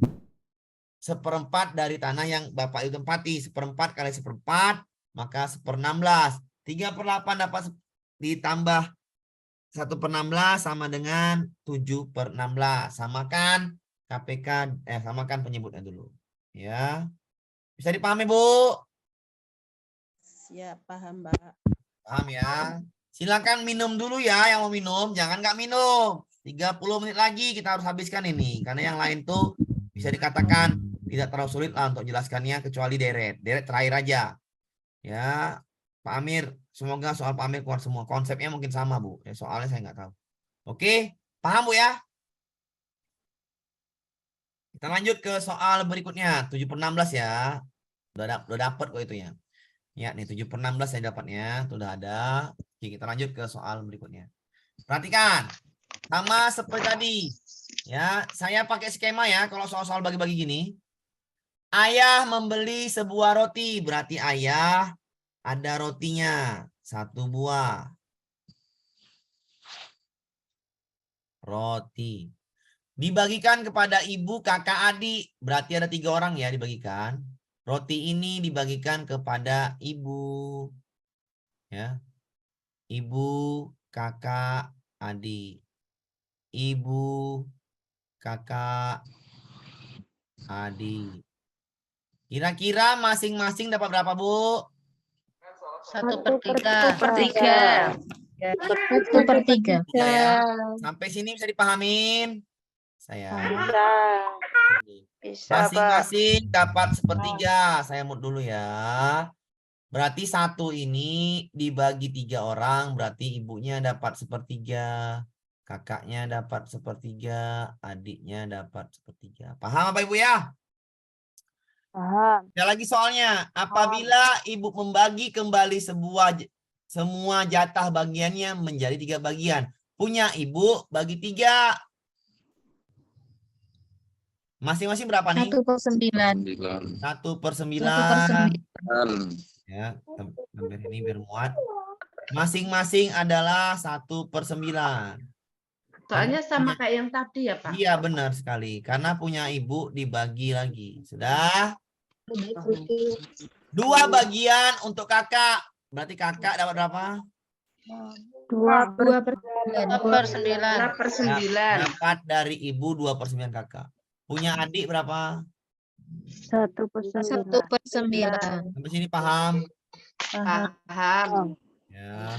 [SPEAKER 1] 1/4 dari tanah yang bapak itu tempati. 1/4 kali 1/4 maka 1/16. 3/8 dapat ditambah 1/16 sama dengan 7/16. Samakan KPK, samakan penyebutnya dulu. Ya. Bisa dipahami, Bu?
[SPEAKER 2] Siap, paham, Pak.
[SPEAKER 1] Paham ya? Silakan minum dulu ya yang mau minum. Jangan nggak minum. 30 menit lagi kita harus habiskan ini. Karena yang lain tuh bisa dikatakan tidak terlalu sulit lah untuk jelaskannya kecuali deret. Deret terakhir aja. Ya, Pak Amir. Semoga soal Pak Amir keluar semua. Konsepnya mungkin sama, Bu. Ya, soalnya saya nggak tahu. Oke, paham, Bu ya? Kita lanjut ke soal berikutnya. 7/16 ya. Udah dapet kok itu ya. Ya, nih 7/16 saya dapatnya. Sudah ada. Oke, kita lanjut ke soal berikutnya. Perhatikan. Sama seperti tadi. Ya, saya pakai skema ya kalau soal-soal bagi-bagi gini. Ayah membeli sebuah roti, berarti ayah ada rotinya 1 buah. Roti. Dibagikan kepada ibu, kakak, adik, berarti ada 3 orang ya dibagikan. Roti ini dibagikan kepada ibu. Ya. Ibu, kakak, adik. Ibu, kakak, adik. Kira-kira masing-masing dapat berapa, Bu?
[SPEAKER 2] 1/3.
[SPEAKER 6] 1/3.
[SPEAKER 2] 1/3.
[SPEAKER 1] Bisa ya. Sampai sini bisa dipahamin? Saya.
[SPEAKER 9] Bisa, Pak.
[SPEAKER 1] Masing-masing dapat 1/3. Saya mut dulu ya. Berarti 1 ini dibagi 3 orang, berarti ibunya dapat 1/3. Kakaknya dapat 1/3. Adiknya dapat 1/3. Paham apa Ibu ya?
[SPEAKER 9] Paham.
[SPEAKER 1] Ada lagi soalnya. Apabila ibu membagi kembali semua jatah bagiannya menjadi 3 bagian. Punya ibu bagi 3. Masing-masing berapa nih?
[SPEAKER 2] 1/9.
[SPEAKER 1] 1/9. Ya, gambar ini biar muat. Masing-masing adalah 1/9.
[SPEAKER 2] Soalnya sama kayak yang tadi ya, Pak?
[SPEAKER 1] Iya, benar sekali. Karena punya ibu dibagi lagi. Sudah? 2 bagian untuk kakak. Berarti kakak dapat berapa?
[SPEAKER 2] 2/9.
[SPEAKER 1] Dapat dari ibu 2/9 kakak. Punya adik berapa?
[SPEAKER 9] 1/9.
[SPEAKER 2] 1/9.
[SPEAKER 1] Sampai sini paham?
[SPEAKER 2] Paham.
[SPEAKER 1] Ya.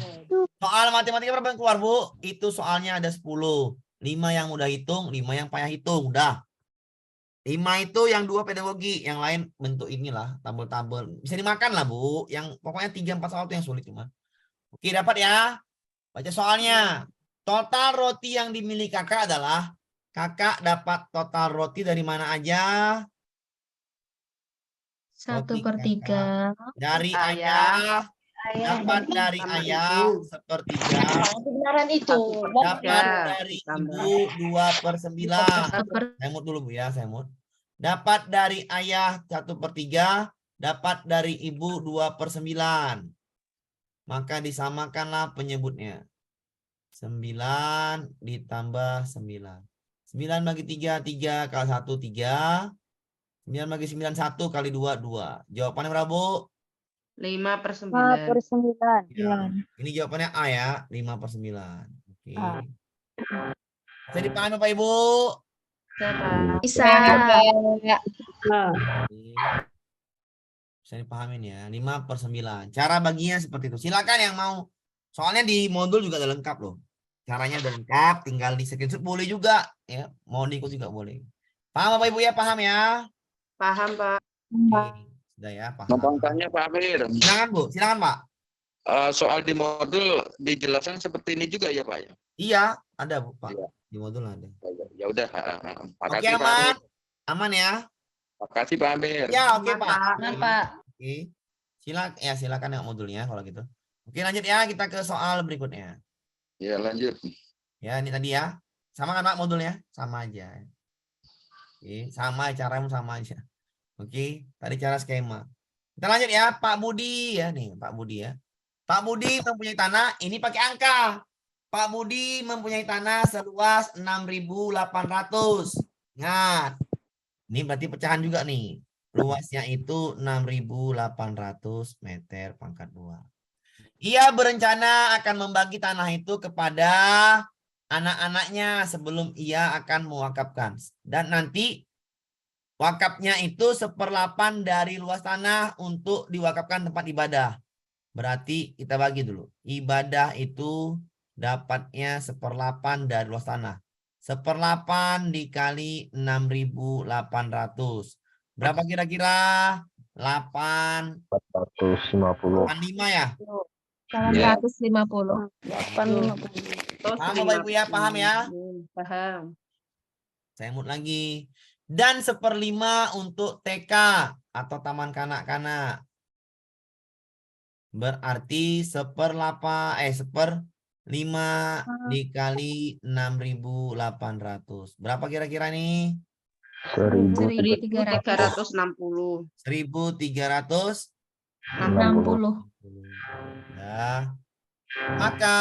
[SPEAKER 1] Soal matematika berapa yang keluar, Bu? Itu soalnya ada 10. 5 yang mudah hitung, 5 yang payah hitung. Udah. 5 itu yang 2 pedagogi, yang lain bentuk inilah, tabel-tabel. Bisa dimakan lah, Bu. Yang pokoknya 3-4 soal itu yang sulit cuma. Oke, dapat ya? Baca soalnya. Total roti yang dimiliki kakak adalah kakak dapat total roti dari mana aja?
[SPEAKER 2] 1/3.
[SPEAKER 1] Dari ayah. Dapat dari ayah 1/3.
[SPEAKER 2] Kebenaran itu.
[SPEAKER 1] Dapat dari ibu 2/9. Saya mut dulu Bu ya, saya mut. Dapat dari ayah 1/3. Dapat dari ibu 2/9. Maka disamakanlah penyebutnya. 9 ditambah 9. 9 bagi 3, 3 kali 1, 3. 9 bagi 9, 1 kali 2, 2. Jawabannya berapa, Bu?
[SPEAKER 2] 5/9.
[SPEAKER 9] 5/9.
[SPEAKER 1] Ya. Ini jawabannya A ya, 5/9. Oke. Bisa dipahami Bapak Ibu?
[SPEAKER 2] Bisa.
[SPEAKER 1] Bisa dipahamin ya, 5/9. Cara baginya seperti itu. Silakan yang mau. Soalnya di modul juga udah lengkap loh. Caranya udah lengkap, tinggal di screenshot boleh juga ya. Mau diikut juga boleh. Paham Bapak Ibu ya? Paham ya?
[SPEAKER 2] Paham, Pak.
[SPEAKER 1] Oke. Sudah ya, paham.
[SPEAKER 5] Mau tanya Pak Amir.
[SPEAKER 1] Silakan Bu, silakan Pak.
[SPEAKER 5] Soal di modul dijelaskan seperti ini juga ya Pak ya?
[SPEAKER 1] Iya, ada Bu, Pak.
[SPEAKER 5] Iya.
[SPEAKER 1] Di modul ada.
[SPEAKER 5] Ya udah.
[SPEAKER 1] Oke,
[SPEAKER 5] Makasih Pak
[SPEAKER 1] aman.
[SPEAKER 5] Amir.
[SPEAKER 1] Aman ya?
[SPEAKER 5] Makasih Pak Amir.
[SPEAKER 1] Ya, oke Pak.
[SPEAKER 2] Pak.
[SPEAKER 1] Oke. Silakan yang modulnya kalau gitu. Oke, lanjut ya, kita ke soal berikutnya.
[SPEAKER 5] Ya, lanjut.
[SPEAKER 1] Ya, ini tadi ya. Sama kan Pak modulnya? Sama aja. Oke, sama caramu sama aja. Oke, tadi cara skema. Kita lanjut ya, Pak Budi ya nih, Pak Budi ya. Pak Budi mempunyai tanah, ini pakai angka. Pak Budi mempunyai tanah seluas 6.800. Ingat. Ini berarti pecahan juga nih. Luasnya itu 6.800 meter pangkat 2. Ia berencana akan membagi tanah itu kepada anak-anaknya sebelum ia akan mewakafkan. Dan nanti wakafnya itu 1/8 dari luas tanah untuk diwakafkan tempat ibadah. Berarti kita bagi dulu. Ibadah itu dapatnya 1/8 dari luas tanah. 1/8 dikali 6.800. Berapa kira-kira? 8. 85 ya?
[SPEAKER 2] 850.
[SPEAKER 1] Paham Bapak Ibu ya? Paham ya?
[SPEAKER 2] Paham.
[SPEAKER 1] Saya mut lagi. Dan 1/5 untuk TK atau taman kanak-kanak. Berarti 1/5 dikali 6.800. Berapa kira-kira nih?
[SPEAKER 2] 1.360.
[SPEAKER 1] 1.360.
[SPEAKER 3] 60.
[SPEAKER 1] Ya. Maka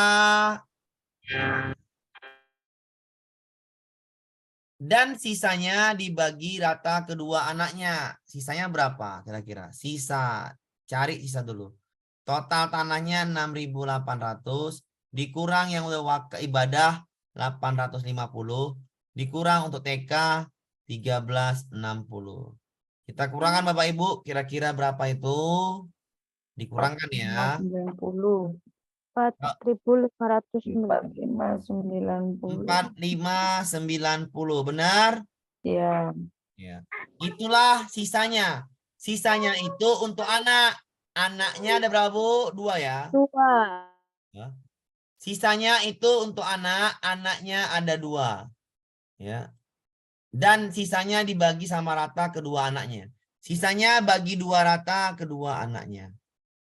[SPEAKER 1] dan sisanya dibagi rata kedua anaknya. Sisanya berapa kira-kira? Sisa. Cari sisa dulu. Total tanahnya 6.800. Dikurang yang udah wakaf ibadah 850. Dikurang untuk TK 1360. Kita kurangkan Bapak Ibu. Kira-kira berapa itu? Dikurangkan ya.
[SPEAKER 9] 90. 4.590.
[SPEAKER 1] 4590. Benar?
[SPEAKER 11] Ya.
[SPEAKER 1] Ya. Itulah sisanya. Sisanya itu untuk anak. Anaknya ada berapa, Bu? 2 ya.
[SPEAKER 9] 2.
[SPEAKER 1] Ya. Sisanya itu untuk anak. Anaknya ada 2. Ya. Dan sisanya dibagi sama rata kedua anaknya. Sisanya bagi 2 rata kedua anaknya.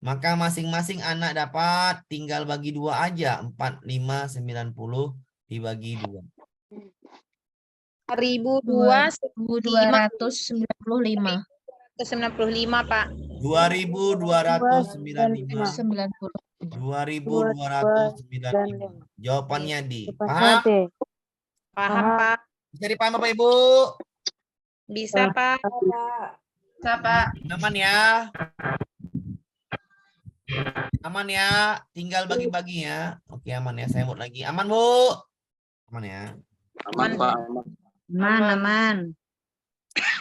[SPEAKER 1] Maka masing-masing anak dapat tinggal bagi 2 aja. 4590 dibagi 2.
[SPEAKER 3] 2.295.
[SPEAKER 4] 95, Pak.
[SPEAKER 1] 2.295.
[SPEAKER 3] 90.
[SPEAKER 1] 2.295. Jawabannya di.
[SPEAKER 9] Cepatnya
[SPEAKER 1] Paham?
[SPEAKER 9] deh.
[SPEAKER 4] Paham, Pak.
[SPEAKER 1] Bisa dipaham Bapak Ibu?
[SPEAKER 4] Bisa, Pak.
[SPEAKER 2] Bisa, Pak.
[SPEAKER 1] Aman ya? Aman ya? Tinggal bagi-bagi ya. Oke, aman ya. Saya mau lagi. Aman, Bu? Aman ya.
[SPEAKER 5] Aman, Pak.
[SPEAKER 2] Aman.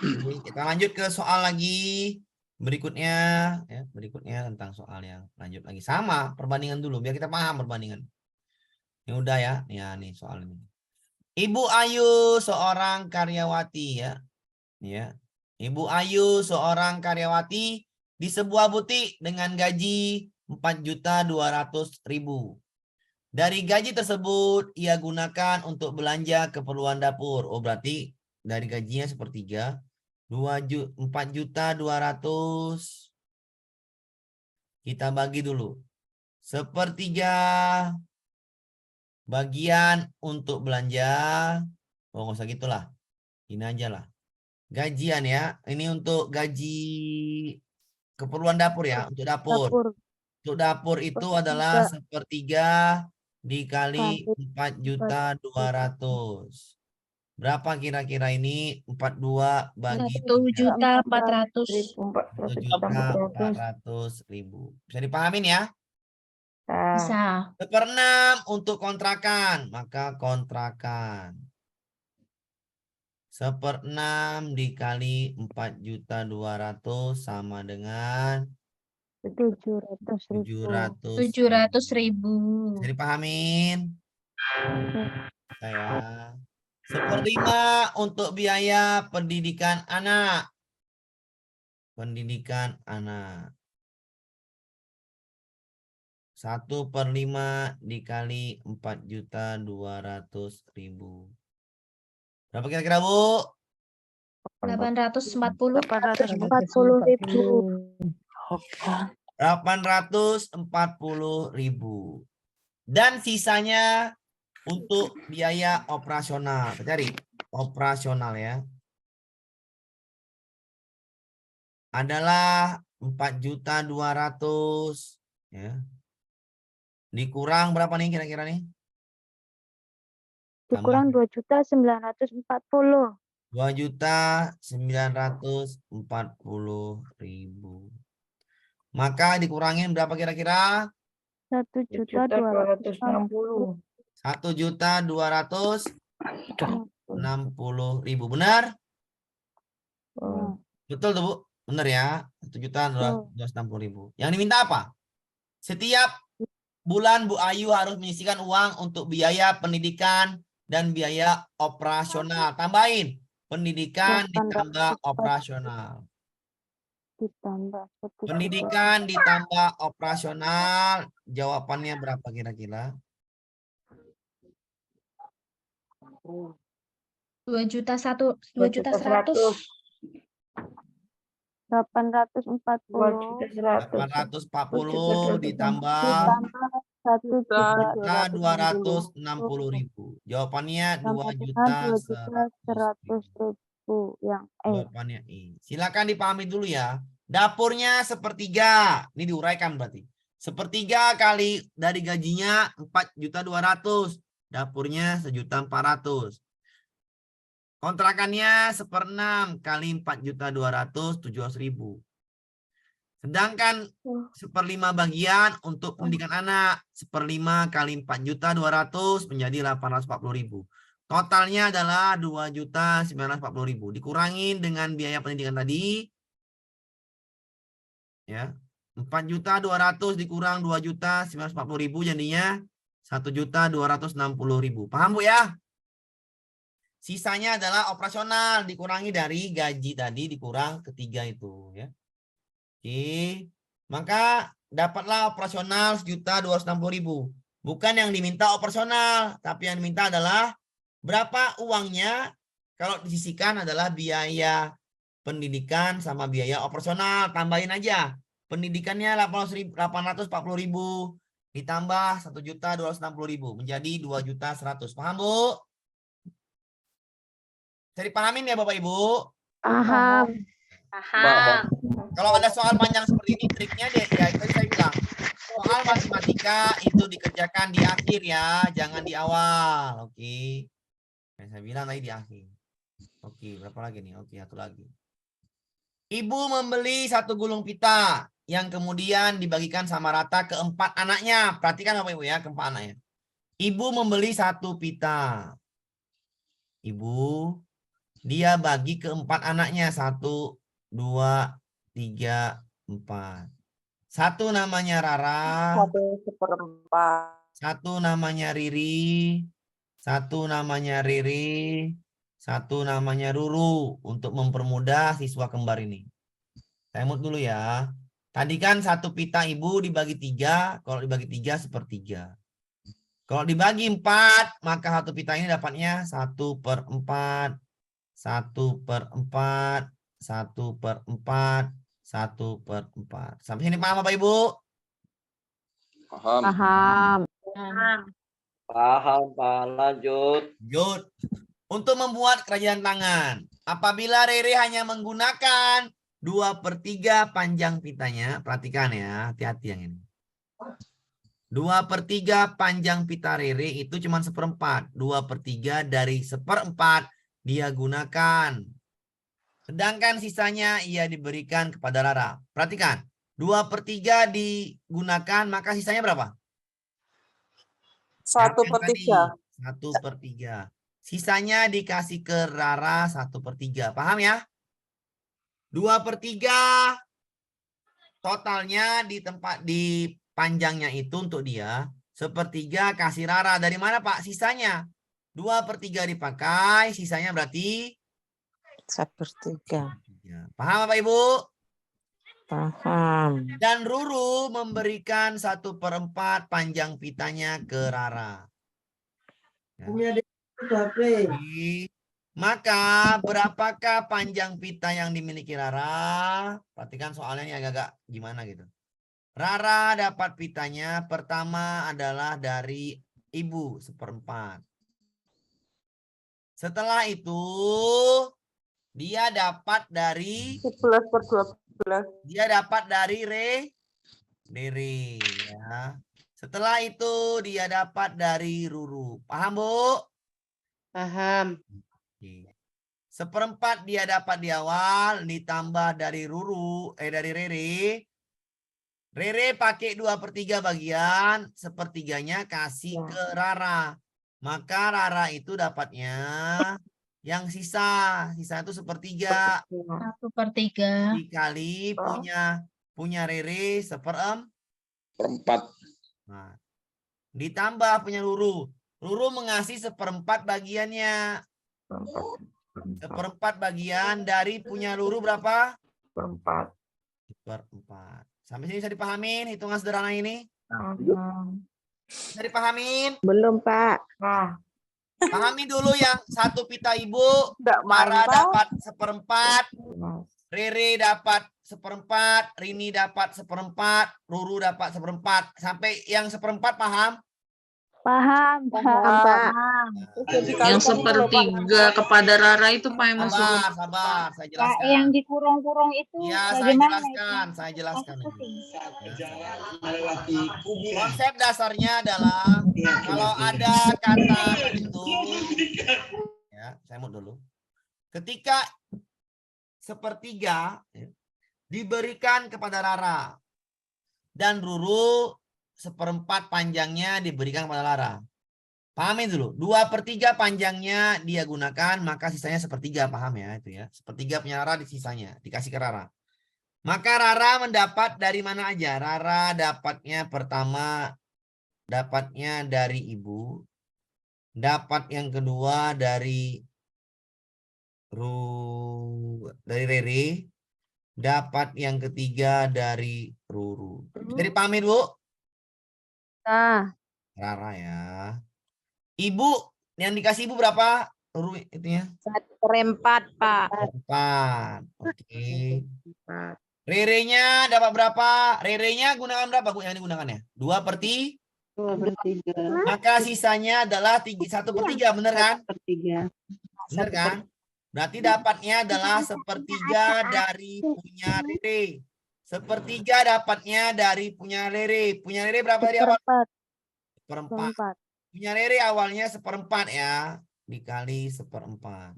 [SPEAKER 1] Oke, kita lanjut ke soal lagi. Berikutnya. Ya, berikutnya tentang soal yang lanjut lagi. Sama, perbandingan dulu. Biar kita paham perbandingan. Ini udah ya. Ya, nih soal ini. Ibu Ayu seorang karyawati ya. Ya. Ibu Ayu seorang karyawati di sebuah butik dengan gaji 4.200.000. Dari gaji tersebut ia gunakan untuk belanja keperluan dapur. Oh, berarti dari gajinya sepertiga 4.200.000. Kita bagi dulu. Sepertiga bagian untuk belanja. Oh, nggak usah gitulah. Ini aja lah. Gajian ya. Ini untuk gaji keperluan dapur ya. Untuk dapur. Untuk dapur itu adalah sepertiga dikali 4.200.000. Berapa kira-kira ini? 42 bagi
[SPEAKER 3] 1.400.000.
[SPEAKER 1] 1.400.000. Bisa dipahamin ya?
[SPEAKER 3] Bisa.
[SPEAKER 1] 1/6 untuk kontrakan. Maka kontrakan. 1/6 dikali 4.200.000 sama dengan
[SPEAKER 9] 700.000.
[SPEAKER 3] 700.000.
[SPEAKER 1] Bisa dipahamin? Saya 1/5 untuk biaya pendidikan anak. Pendidikan anak. 1/5 dikali 4.200.000. Berapa kira-kira, Bu?
[SPEAKER 3] 840.
[SPEAKER 1] 840.000. Dan sisanya untuk biaya operasional. Kita cari operasional ya. Adalah 4.200.000 ya. Dikurang berapa nih kira-kira nih?
[SPEAKER 9] Dikurang 2.940.000.
[SPEAKER 1] 2.940.000. Maka dikurangin berapa kira-kira?
[SPEAKER 11] 1.260.
[SPEAKER 1] 1.260.000. Benar? Betul tuh, Bu? Benar ya? 1.260.000. Yang diminta apa? Setiap bulan Bu Ayu harus menyisihkan uang untuk biaya pendidikan dan biaya operasional. Tambahin. Pendidikan ditambah operasional. Pendidikan ditambah operasional. Jawabannya berapa kira-kira?
[SPEAKER 3] 2.100.000.
[SPEAKER 9] 840
[SPEAKER 1] 840 ditambah
[SPEAKER 9] ditambah
[SPEAKER 1] 1.260.000. Jawabannya
[SPEAKER 9] 2.100.000 yang
[SPEAKER 1] Jawabannya E. Silakan dipahami dulu ya. Dapurnya sepertiga. Ini diuraikan berarti. Sepertiga kali dari gajinya 4.200.000. Dapurnya 1.400.000. Kontrakannya 1/6 kali 4.200.000 700.000. Sedangkan 1/5 bagian untuk pendidikan anak 1/5 kali 4.200.000 menjadi 840.000. Totalnya adalah 2.940.000. Dikurangin dengan biaya pendidikan tadi. Ya. 4.200.000 dikurang 2.940.000 jadinya 1.260.000. Paham Bu ya? Sisanya adalah operasional dikurangi dari gaji tadi dikurang ketiga itu ya. Oke. Maka dapatlah operasional 1.260.000. Bukan yang diminta operasional, tapi yang diminta adalah berapa uangnya kalau disisihkan adalah biaya pendidikan sama biaya operasional. Tambahin aja. Pendidikannya 840.000 ditambah 1.260.000 menjadi 2.100.000. Paham Bu? Bisa dipahamin ya Bapak Ibu?
[SPEAKER 9] paham.
[SPEAKER 1] Kalau ada soal panjang seperti ini triknya deh ya itu saya bilang. Soal matematika itu dikerjakan di akhir ya, jangan di awal. Oke. Saya bilang tadi di akhir. Oke, berapa lagi nih? Oke, satu lagi. Ibu membeli 1 gulung pita yang kemudian dibagikan sama rata ke 4 anaknya. Perhatikan Bapak Ibu ya, ke 4 anaknya. Ibu membeli 1 pita. Ibu dia bagi ke 4 anaknya. 1, 2, 3, 4. 1 namanya Rara. 1 namanya Riri. 1 namanya Riri. 1 namanya Ruru. Untuk mempermudah siswa kembar ini. Saya mut dulu ya. Tadi kan 1 pita ibu dibagi 3. Kalau dibagi 3 1/3. Kalau dibagi 4, maka 1 pita ini dapatnya 1/4. 1/4. 1/4. 1/4. Sampai sini paham Bapak Ibu?
[SPEAKER 5] Paham.
[SPEAKER 10] Paham, Pak. Lanjut.
[SPEAKER 1] Lanjut. Untuk membuat kerajinan tangan. Apabila Rere hanya menggunakan 2/3 panjang pitanya. Perhatikan ya. Hati-hati yang ini. 2/3 panjang pita Rere itu cuma 1/4. 2/3 dari 1/4 dia gunakan. Sedangkan sisanya ia diberikan kepada Rara. Perhatikan. 2/3 digunakan, maka sisanya berapa?
[SPEAKER 11] 1/3.
[SPEAKER 1] 1/3. Sisanya dikasih ke Rara 1/3. Paham ya? 2/3 totalnya di tempat di panjangnya itu untuk dia. 1/3 kasih Rara. Dari mana Pak? Sisanya. 2/3 dipakai. Sisanya berarti
[SPEAKER 11] 1/3.
[SPEAKER 1] Paham Bapak Ibu?
[SPEAKER 11] Paham.
[SPEAKER 1] Dan Ruru memberikan 1/4 panjang pitanya ke Rara. Ya. Maka berapakah panjang pita yang dimiliki Rara? Perhatikan soalnya ini agak-agak gimana gitu. Rara dapat pitanya pertama adalah dari ibu 1/4. Setelah itu dia dapat dari
[SPEAKER 11] 11/12.
[SPEAKER 1] Dia dapat dari Rere ya. Setelah itu dia dapat dari Ruru. Paham Bu?
[SPEAKER 11] Paham.
[SPEAKER 1] 1/4 dia dapat di awal ditambah dari dari Rere. Rere pakai 2/3 bagian, 1/3-nya kasih ke Rara. Maka Rara itu dapatnya yang sisa itu 1/3.
[SPEAKER 3] 1/3.
[SPEAKER 1] Dikali punya Rere 1/4. Nah, ditambah punya Ruru. Ruru mengasih 1/4 bagiannya. 1/4 bagian dari punya Ruru berapa? 1/4. Sampai sini bisa dipahamin hitungan sederhana ini? Bisa dipahamin?
[SPEAKER 9] Belum, Pak.
[SPEAKER 1] Pahami dulu yang 1 pita ibu. Rara dapat 1/4. Rere dapat seperempat, Rini dapat seperempat, Ruru dapat seperempat. Sampai yang seperempat paham?
[SPEAKER 9] Paham,
[SPEAKER 11] Pak.
[SPEAKER 2] Yang sepertiga kepada Rara itu Pak yang masuk.
[SPEAKER 1] Sabar, saya
[SPEAKER 9] Pak,
[SPEAKER 1] jelaskan.
[SPEAKER 9] yang dikurung-kurung itu
[SPEAKER 1] Ya, saya
[SPEAKER 9] bagaimana?
[SPEAKER 1] jelaskan.
[SPEAKER 9] Aku pusing.
[SPEAKER 1] Konsep dasarnya adalah kalau ada kata itu, ya, saya mau dulu. Ketika sepertiga ya, diberikan kepada Rara dan Ruru, seperempat panjangnya diberikan kepada Lara. Pahamin dulu. 2/3 panjangnya dia gunakan, maka sisanya sepertiga. Paham ya itu ya. Sepertiga punya Rara di sisanya dikasih ke Rara. Maka Rara mendapat dari mana aja? Rara dapatnya pertama dapatnya dari ibu. Dapat yang kedua dari Rere. Dapat yang ketiga dari Ruru. Jadi pahamin Bu?
[SPEAKER 9] Nah,
[SPEAKER 1] Rara ya. Ibu yang dikasih ibu berapa? Ruru itunya?
[SPEAKER 4] 1/4, Pak.
[SPEAKER 1] 4. Oke. Rere-nya dapat berapa? Rere-nya gunakan berapa Bu yang digunakannya? 2/3.
[SPEAKER 11] 2/3.
[SPEAKER 1] Maka sisanya adalah 1/3, bener kan?
[SPEAKER 11] 1/3.
[SPEAKER 1] Bener kan? Berarti dapatnya adalah 1/3 dari punya Rere. 1/3 dapatnya dari punya Rere. Punya Rere berapa dari awal?
[SPEAKER 9] seperempat.
[SPEAKER 1] Punya Rere awalnya 1/4 ya. Dikali 1/4.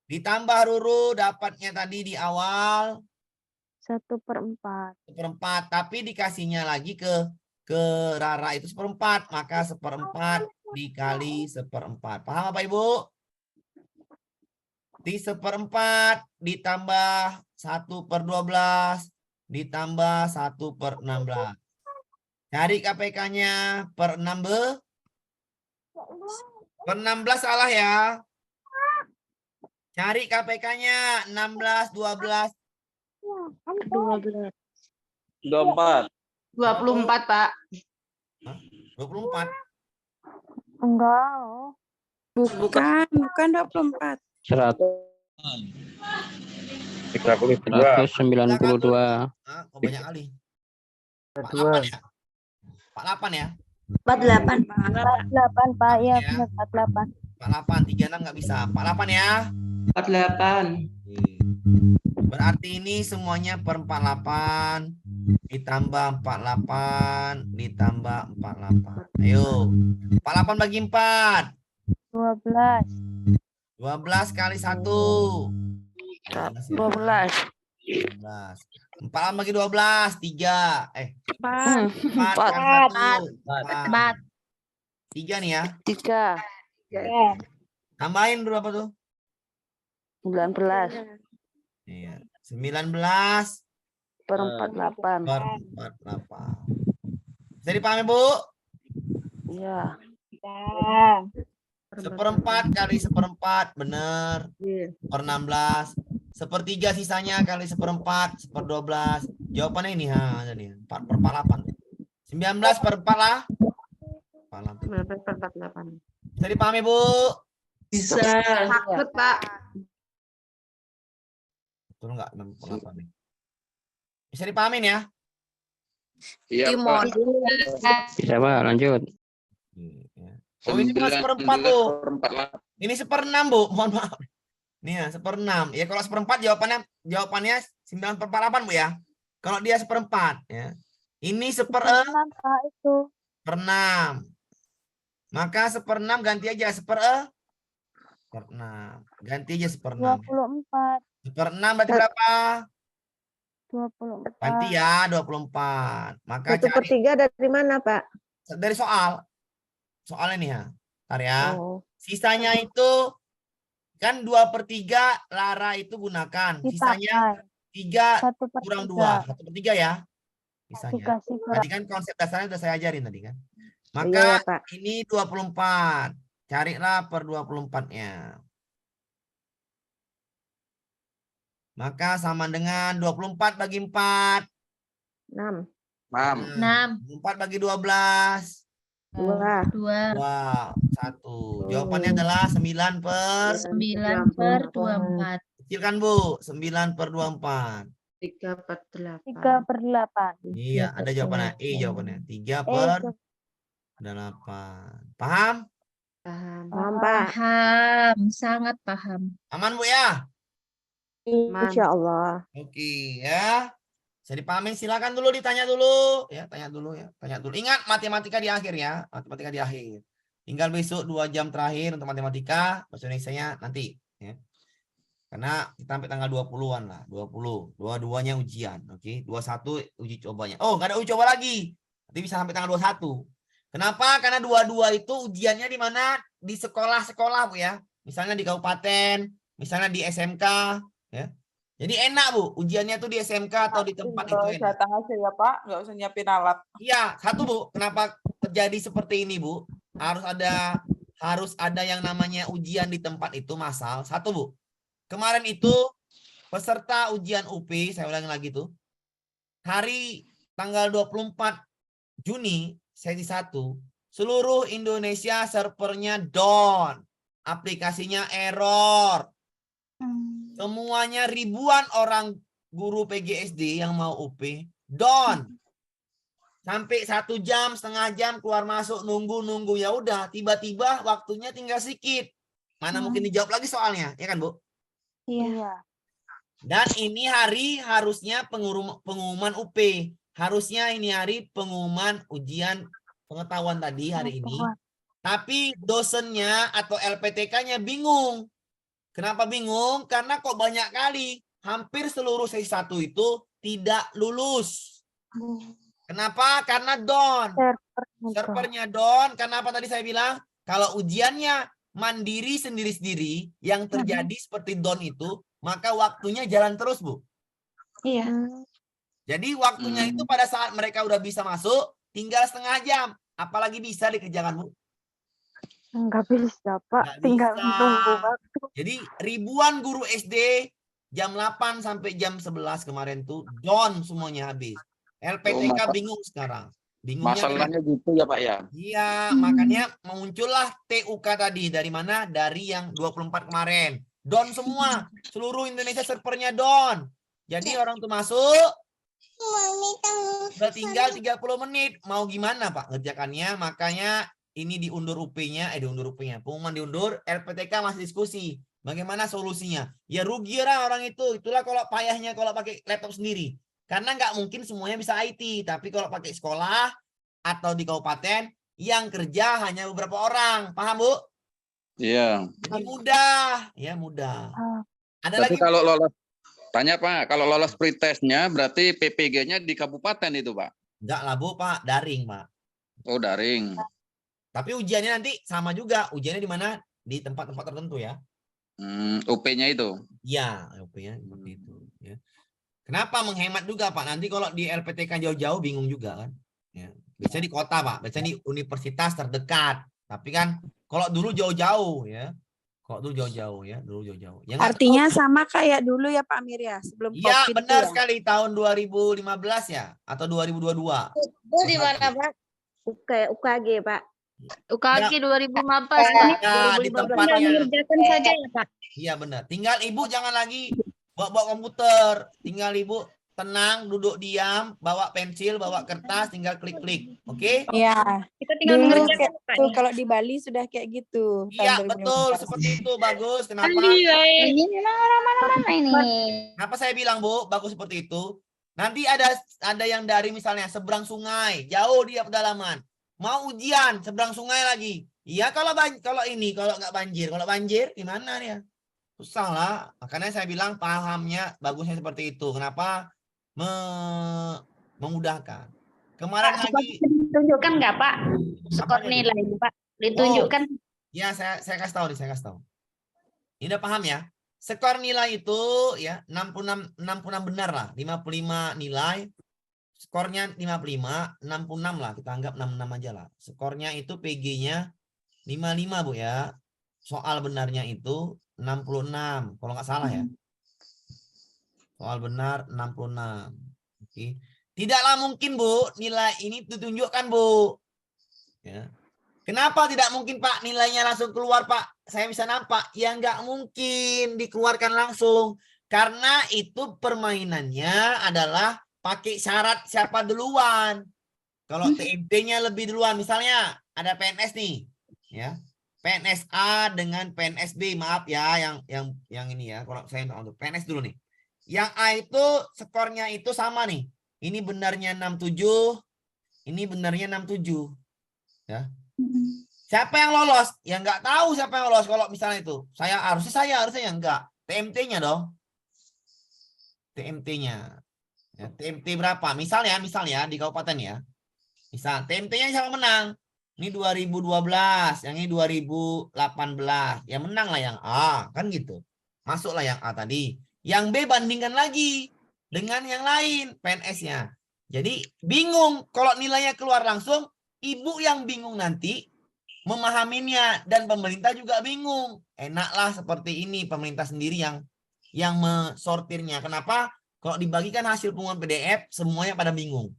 [SPEAKER 1] Ditambah Ruru dapatnya tadi di awal
[SPEAKER 9] 1/4.
[SPEAKER 1] 1/4. Tapi dikasihnya lagi ke Rara itu 1/4. Maka 1/4 dikali 1/4. Paham apa Ibu? Di 1/4 ditambah 1/12 ditambah 1/16. Cari KPK-nya per 16. Per 16 salah ya. Cari KPK-nya 16, 12.
[SPEAKER 11] 12.
[SPEAKER 10] 24.
[SPEAKER 2] 24, Pak.
[SPEAKER 1] 24.
[SPEAKER 9] Enggak.
[SPEAKER 11] Bukan 24.
[SPEAKER 7] 32.
[SPEAKER 8] 192.
[SPEAKER 1] Ah, kok banyak kali. 48 ya? 48 ya?
[SPEAKER 9] 48, Pak. 48, Pak. Ya,
[SPEAKER 1] Ya.
[SPEAKER 9] benar 48.
[SPEAKER 1] 48, 36 nggak bisa. 48 ya?
[SPEAKER 2] 48.
[SPEAKER 1] Berarti ini semuanya per 48 ditambah 48 ditambah 48. Ayo. 48 bagi 4.
[SPEAKER 9] 12.
[SPEAKER 1] 12 kali 1.
[SPEAKER 6] 12.
[SPEAKER 1] 12. 4 bagi 12, 3. 4
[SPEAKER 6] 4.
[SPEAKER 1] kali 1.
[SPEAKER 4] 4.
[SPEAKER 1] 3 nih ya.
[SPEAKER 6] 3.
[SPEAKER 9] Ya.
[SPEAKER 1] Tambahin berapa tuh?
[SPEAKER 6] 19.
[SPEAKER 1] Iya. 19
[SPEAKER 6] Per 48.
[SPEAKER 1] per 48. Bisa dipahami, Bu?
[SPEAKER 6] Iya.
[SPEAKER 9] Ya.
[SPEAKER 1] 1/4 kali 1/4, bener. Per 16. 1/3 sisanya kali 1/4, 1/12. Jawabannya ini, ada nih. 4 per 48. 19 per 4 lah.
[SPEAKER 11] 48.
[SPEAKER 1] Bisa dipahami, Bu?
[SPEAKER 2] Bisa. Takut, Pak.
[SPEAKER 1] Betul nggak? 48 nih. Bisa dipahamin ya?
[SPEAKER 5] Iya,
[SPEAKER 4] Timon.
[SPEAKER 5] Pak.
[SPEAKER 8] Bisa Pak, lanjut.
[SPEAKER 1] Oh, ini bukan 1/4, Bu.
[SPEAKER 5] 9/48.
[SPEAKER 1] Ini 1/6, Bu. Mohon maaf. Nih ya, 1/6. Ya kalau 1/4 jawabannya 9/48, Bu ya. Kalau dia 1/4 ya. Ini
[SPEAKER 9] 6, Pak, itu.
[SPEAKER 1] 1/6. Maka 1/6 ganti aja 1/6. Ganti aja 1/6.
[SPEAKER 9] 24.
[SPEAKER 1] 1/6 berarti berapa?
[SPEAKER 9] 24.
[SPEAKER 1] Ganti ya 24. Maka
[SPEAKER 11] 1/3 dari mana, Pak?
[SPEAKER 1] dari soal. Soalnya nih ya. Ntar ya.
[SPEAKER 11] Oh.
[SPEAKER 1] Sisanya itu kan 2/3 Lara itu gunakan. Sisanya 3 kurang 2. 1/3 ya. Sisanya.
[SPEAKER 9] Dikasih kurang.
[SPEAKER 1] Tadi kan konsep dasarnya udah saya ajarin tadi kan.
[SPEAKER 11] Iya,
[SPEAKER 1] Maka
[SPEAKER 11] ya, Pak.
[SPEAKER 1] ini 24. Carilah per 24-nya. Maka sama dengan 24 bagi 4.
[SPEAKER 11] 6.
[SPEAKER 5] 6.
[SPEAKER 1] 4 bagi 12.
[SPEAKER 11] 2.
[SPEAKER 1] 2. 1. Jawabannya adalah 9 per.
[SPEAKER 9] 9/24.
[SPEAKER 1] Kecil kan, Bu? 9/24.
[SPEAKER 9] 3/8.
[SPEAKER 6] 3/8.
[SPEAKER 1] Iya, ada jawabannya. Jawabannya. 3/8. Paham?
[SPEAKER 11] Paham, Pak.
[SPEAKER 3] Paham, sangat paham.
[SPEAKER 1] Aman, Bu ya?
[SPEAKER 11] Insya Allah.
[SPEAKER 1] Oke ya. Bisa dipahami, silakan dulu ditanya dulu. Ya, tanya dulu ya. Tanya dulu. Ingat matematika di akhir ya. Matematika di akhir. Tinggal besok 2 jam terakhir untuk matematika. Bahasa Indonesianya nanti. Ya. Karena kita sampai tanggal 20-an lah. 20. Dua-duanya ujian. Oke. 21 uji cobanya. Oh, nggak ada uji coba lagi. Nanti bisa sampai tanggal 21. Kenapa? Karena dua-dua itu ujiannya di mana? Di sekolah-sekolah, Bu ya. Misalnya di kabupaten, misalnya di SMK. Ya. Jadi enak, Bu. Ujiannya tuh di SMK atau di tempat itu enak.
[SPEAKER 2] Datang aja ya Pak, nggak usah nyiapin alat.
[SPEAKER 1] Iya, satu, Bu. Kenapa terjadi seperti ini, Bu? Harus ada yang namanya ujian di tempat itu massal. Satu, Bu. Kemarin itu peserta ujian UP, saya ulangi lagi tuh. Hari tanggal 24 Juni, sesi 1, seluruh Indonesia servernya down. Aplikasinya error. Semuanya ribuan orang guru PGSD yang mau UP down. Sampai 1 jam, setengah jam keluar masuk nunggu. Ya udah, tiba-tiba waktunya tinggal sedikit. Mana mungkin dijawab lagi soalnya, ya kan, Bu?
[SPEAKER 6] Iya.
[SPEAKER 1] Dan ini hari harusnya pengumuman UP. Harusnya ini hari pengumuman ujian pengetahuan tadi hari ini. Tapi dosennya atau LPTK-nya bingung. Kenapa bingung? Karena kok banyak kali hampir seluruh sesi 1 itu tidak lulus. Kenapa? Karena down. Servernya down. Kenapa tadi saya bilang? Kalau ujiannya mandiri sendiri-sendiri, yang terjadi seperti down itu, maka waktunya jalan terus, Bu.
[SPEAKER 3] Iya.
[SPEAKER 1] Jadi waktunya itu pada saat mereka udah bisa masuk, tinggal setengah jam. Apalagi bisa dikerjakan, Bu?
[SPEAKER 6] Enggak bisa, Pak.
[SPEAKER 1] Nggak
[SPEAKER 6] Tinggal
[SPEAKER 1] bisa.
[SPEAKER 6] menunggu waktu.
[SPEAKER 1] Jadi ribuan guru SD jam 8 sampai jam 11 kemarin tuh down semuanya habis. LPTK bingung sekarang. Bingungnya
[SPEAKER 5] Masalahnya gitu ya, Pak ya.
[SPEAKER 1] iya, makanya muncullah TUK tadi. Dari mana? Dari yang 24 kemarin. Down semua. Seluruh Indonesia servernya down. Jadi orang tuh masuk, udah tinggal 30 menit. Mau gimana, Pak, ngerjakannya? Makanya ini diundur UP-nya, pengumuman diundur, LPTK masih diskusi. Bagaimana solusinya? Ya rugi lah orang itu. Itulah kalau payahnya kalau pakai laptop sendiri. Karena nggak mungkin semuanya bisa IT. Tapi kalau pakai sekolah atau di kabupaten, yang kerja hanya beberapa orang. Paham, Bu?
[SPEAKER 5] Iya.
[SPEAKER 1] Jadi mudah. Ya, mudah. Ada
[SPEAKER 5] Tapi
[SPEAKER 1] lagi?
[SPEAKER 5] kalau lolos, tanya Pak, kalau lolos pretestnya berarti PPG-nya di kabupaten itu, Pak?
[SPEAKER 1] Enggak lah, Bu, Pak. Daring, Pak.
[SPEAKER 5] Oh, daring.
[SPEAKER 1] Tapi ujiannya nanti sama juga. Ujiannya di mana? Di tempat-tempat tertentu ya.
[SPEAKER 5] UP-nya itu.
[SPEAKER 1] Iya, UP-nya seperti itu. Ya. Kenapa menghemat juga, Pak? Nanti kalau di LPTK jauh-jauh bingung juga kan. Ya. Biasanya di kota, Pak. Biasanya di universitas terdekat. Tapi kan kalau dulu jauh-jauh ya. Kalau dulu jauh-jauh ya. Ya,
[SPEAKER 11] Artinya sama kayak dulu ya Pak Amir ya, sebelum
[SPEAKER 1] iya,
[SPEAKER 11] COVID
[SPEAKER 1] benar
[SPEAKER 11] ya?
[SPEAKER 1] sekali. Tahun 2015 ya. Atau 2022.
[SPEAKER 3] Itu di mana, Pak?
[SPEAKER 11] UKG Pak.
[SPEAKER 3] UKG 2015.
[SPEAKER 1] Ya, di tempatnya.
[SPEAKER 3] Mengerjakan saja ya, Pak.
[SPEAKER 1] Iya benar. Tinggal Ibu jangan lagi bawa komputer. Tinggal Ibu tenang, duduk diam, bawa pensil, bawa kertas, tinggal klik-klik. Oke?
[SPEAKER 11] Iya.
[SPEAKER 3] Kita tinggal
[SPEAKER 11] Dulu
[SPEAKER 3] mengerjakan,
[SPEAKER 11] kayak
[SPEAKER 3] Pak.
[SPEAKER 11] gitu, kalau di Bali sudah kayak gitu.
[SPEAKER 1] Iya,
[SPEAKER 11] tahun
[SPEAKER 1] betul.
[SPEAKER 11] 2015.
[SPEAKER 1] Seperti itu. Bagus. Kenapa?
[SPEAKER 3] Ini memang orang mana-mana ini.
[SPEAKER 1] Kenapa saya bilang, Bu, bagus seperti itu? Nanti ada yang dari misalnya seberang sungai, jauh dia pedalaman. Mau ujian seberang sungai lagi. Iya, kalau nggak banjir. Kalau banjir gimana dia? Susah lah. Makanya saya bilang pahamnya bagusnya seperti itu. Kenapa? Memudahkan. Kemarin lagi
[SPEAKER 3] Ditunjukkan nggak, Pak? Skor
[SPEAKER 1] Apanya,
[SPEAKER 3] nilai, Pak. Ditunjukkan.
[SPEAKER 1] ya saya kasih tahu nih, Ini udah paham ya? Skor nilai itu ya 66 benar lah, 55 nilai. Skornya 55, 66 lah, kita anggap 66 aja lah. Skornya itu PG-nya 55, Bu ya. Soal benarnya itu 66, kalau nggak salah ya. Soal benar 66. Oke. Tidaklah mungkin, Bu, nilai ini ditunjukkan, Bu. Ya. Kenapa tidak mungkin, Pak? Nilainya langsung keluar, Pak. Saya bisa nampak. Ya nggak mungkin dikeluarkan langsung. Karena itu permainannya adalah pakai syarat siapa duluan. Kalau TMT-nya lebih duluan, misalnya ada PNS nih, ya. PNS A dengan PNS B, maaf ya, yang ini ya. Kalau saya untuk PNS dulu nih. Yang A itu skornya itu sama nih. Ini benarnya 67, ini benarnya 67. Ya. Siapa yang lolos? Ya nggak tahu siapa yang lolos kalau misalnya itu. Harusnya enggak. TMT-nya dong. TMT-nya. Ya, TMT berapa? Misalnya di kabupaten ya. Misal TMT-nya siapa menang? Ini 2012, yang ini 2018. Ya menang lah yang A, kan gitu. Masuklah yang A tadi. Yang B bandingkan lagi dengan yang lain PNS-nya. Jadi bingung kalau nilainya keluar langsung, ibu yang bingung nanti memahaminya dan pemerintah juga bingung. Enaklah seperti ini pemerintah sendiri yang mensortirnya. Kenapa? Kalau dibagikan hasil pengumuman PDF semuanya pada bingung.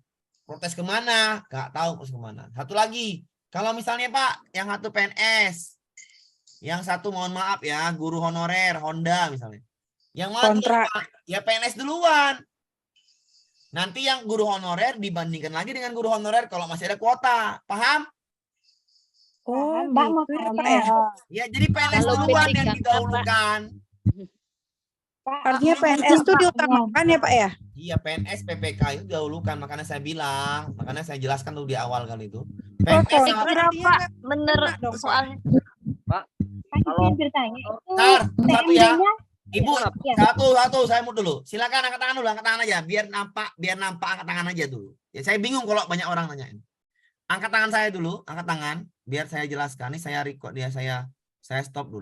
[SPEAKER 1] Protes kemana? Gak tahu protes kemana. Satu lagi, kalau misalnya Pak, yang satu PNS, yang satu mohon maaf ya, guru honorer, Honda misalnya. Yang mana
[SPEAKER 11] Kontrak.
[SPEAKER 1] ya PNS duluan. Nanti yang guru honorer dibandingkan lagi dengan guru honorer kalau masih ada kuota. Paham?
[SPEAKER 11] Oh,
[SPEAKER 9] Mbak mau
[SPEAKER 11] gitu ya,
[SPEAKER 9] tanya.
[SPEAKER 11] Pak ya.
[SPEAKER 1] Ya, jadi PNS
[SPEAKER 2] Kalau
[SPEAKER 1] duluan
[SPEAKER 2] P3
[SPEAKER 1] yang didahulukan.
[SPEAKER 9] Pak,
[SPEAKER 11] Artinya
[SPEAKER 9] aku
[SPEAKER 11] PNS tuh
[SPEAKER 9] mau
[SPEAKER 11] diutamakan ya, Pak ya?
[SPEAKER 1] Iya, PNS PPK itu didahulukan. Makanya saya bilang, makanya saya jelaskan dulu di awal kali itu.
[SPEAKER 11] Oh,
[SPEAKER 1] PNS
[SPEAKER 11] kontrak
[SPEAKER 4] kira,
[SPEAKER 11] dia
[SPEAKER 4] Pak,
[SPEAKER 11] nggak
[SPEAKER 4] bener
[SPEAKER 11] kena dong, Pak.
[SPEAKER 4] soalnya.
[SPEAKER 9] Aku ingin bertanya. Itu
[SPEAKER 1] Bentar, satu ya.
[SPEAKER 9] TMD-nya
[SPEAKER 1] Ibu,
[SPEAKER 9] Ya.
[SPEAKER 1] satu, saya mau dulu. Silakan angkat tangan dulu, angkat tangan aja. Biar nampak angkat tangan aja dulu. Ya, saya bingung kalau banyak orang nanyain. Angkat tangan saya dulu, angkat tangan. Biar saya jelaskan. Ini saya record dia, saya stop dulu.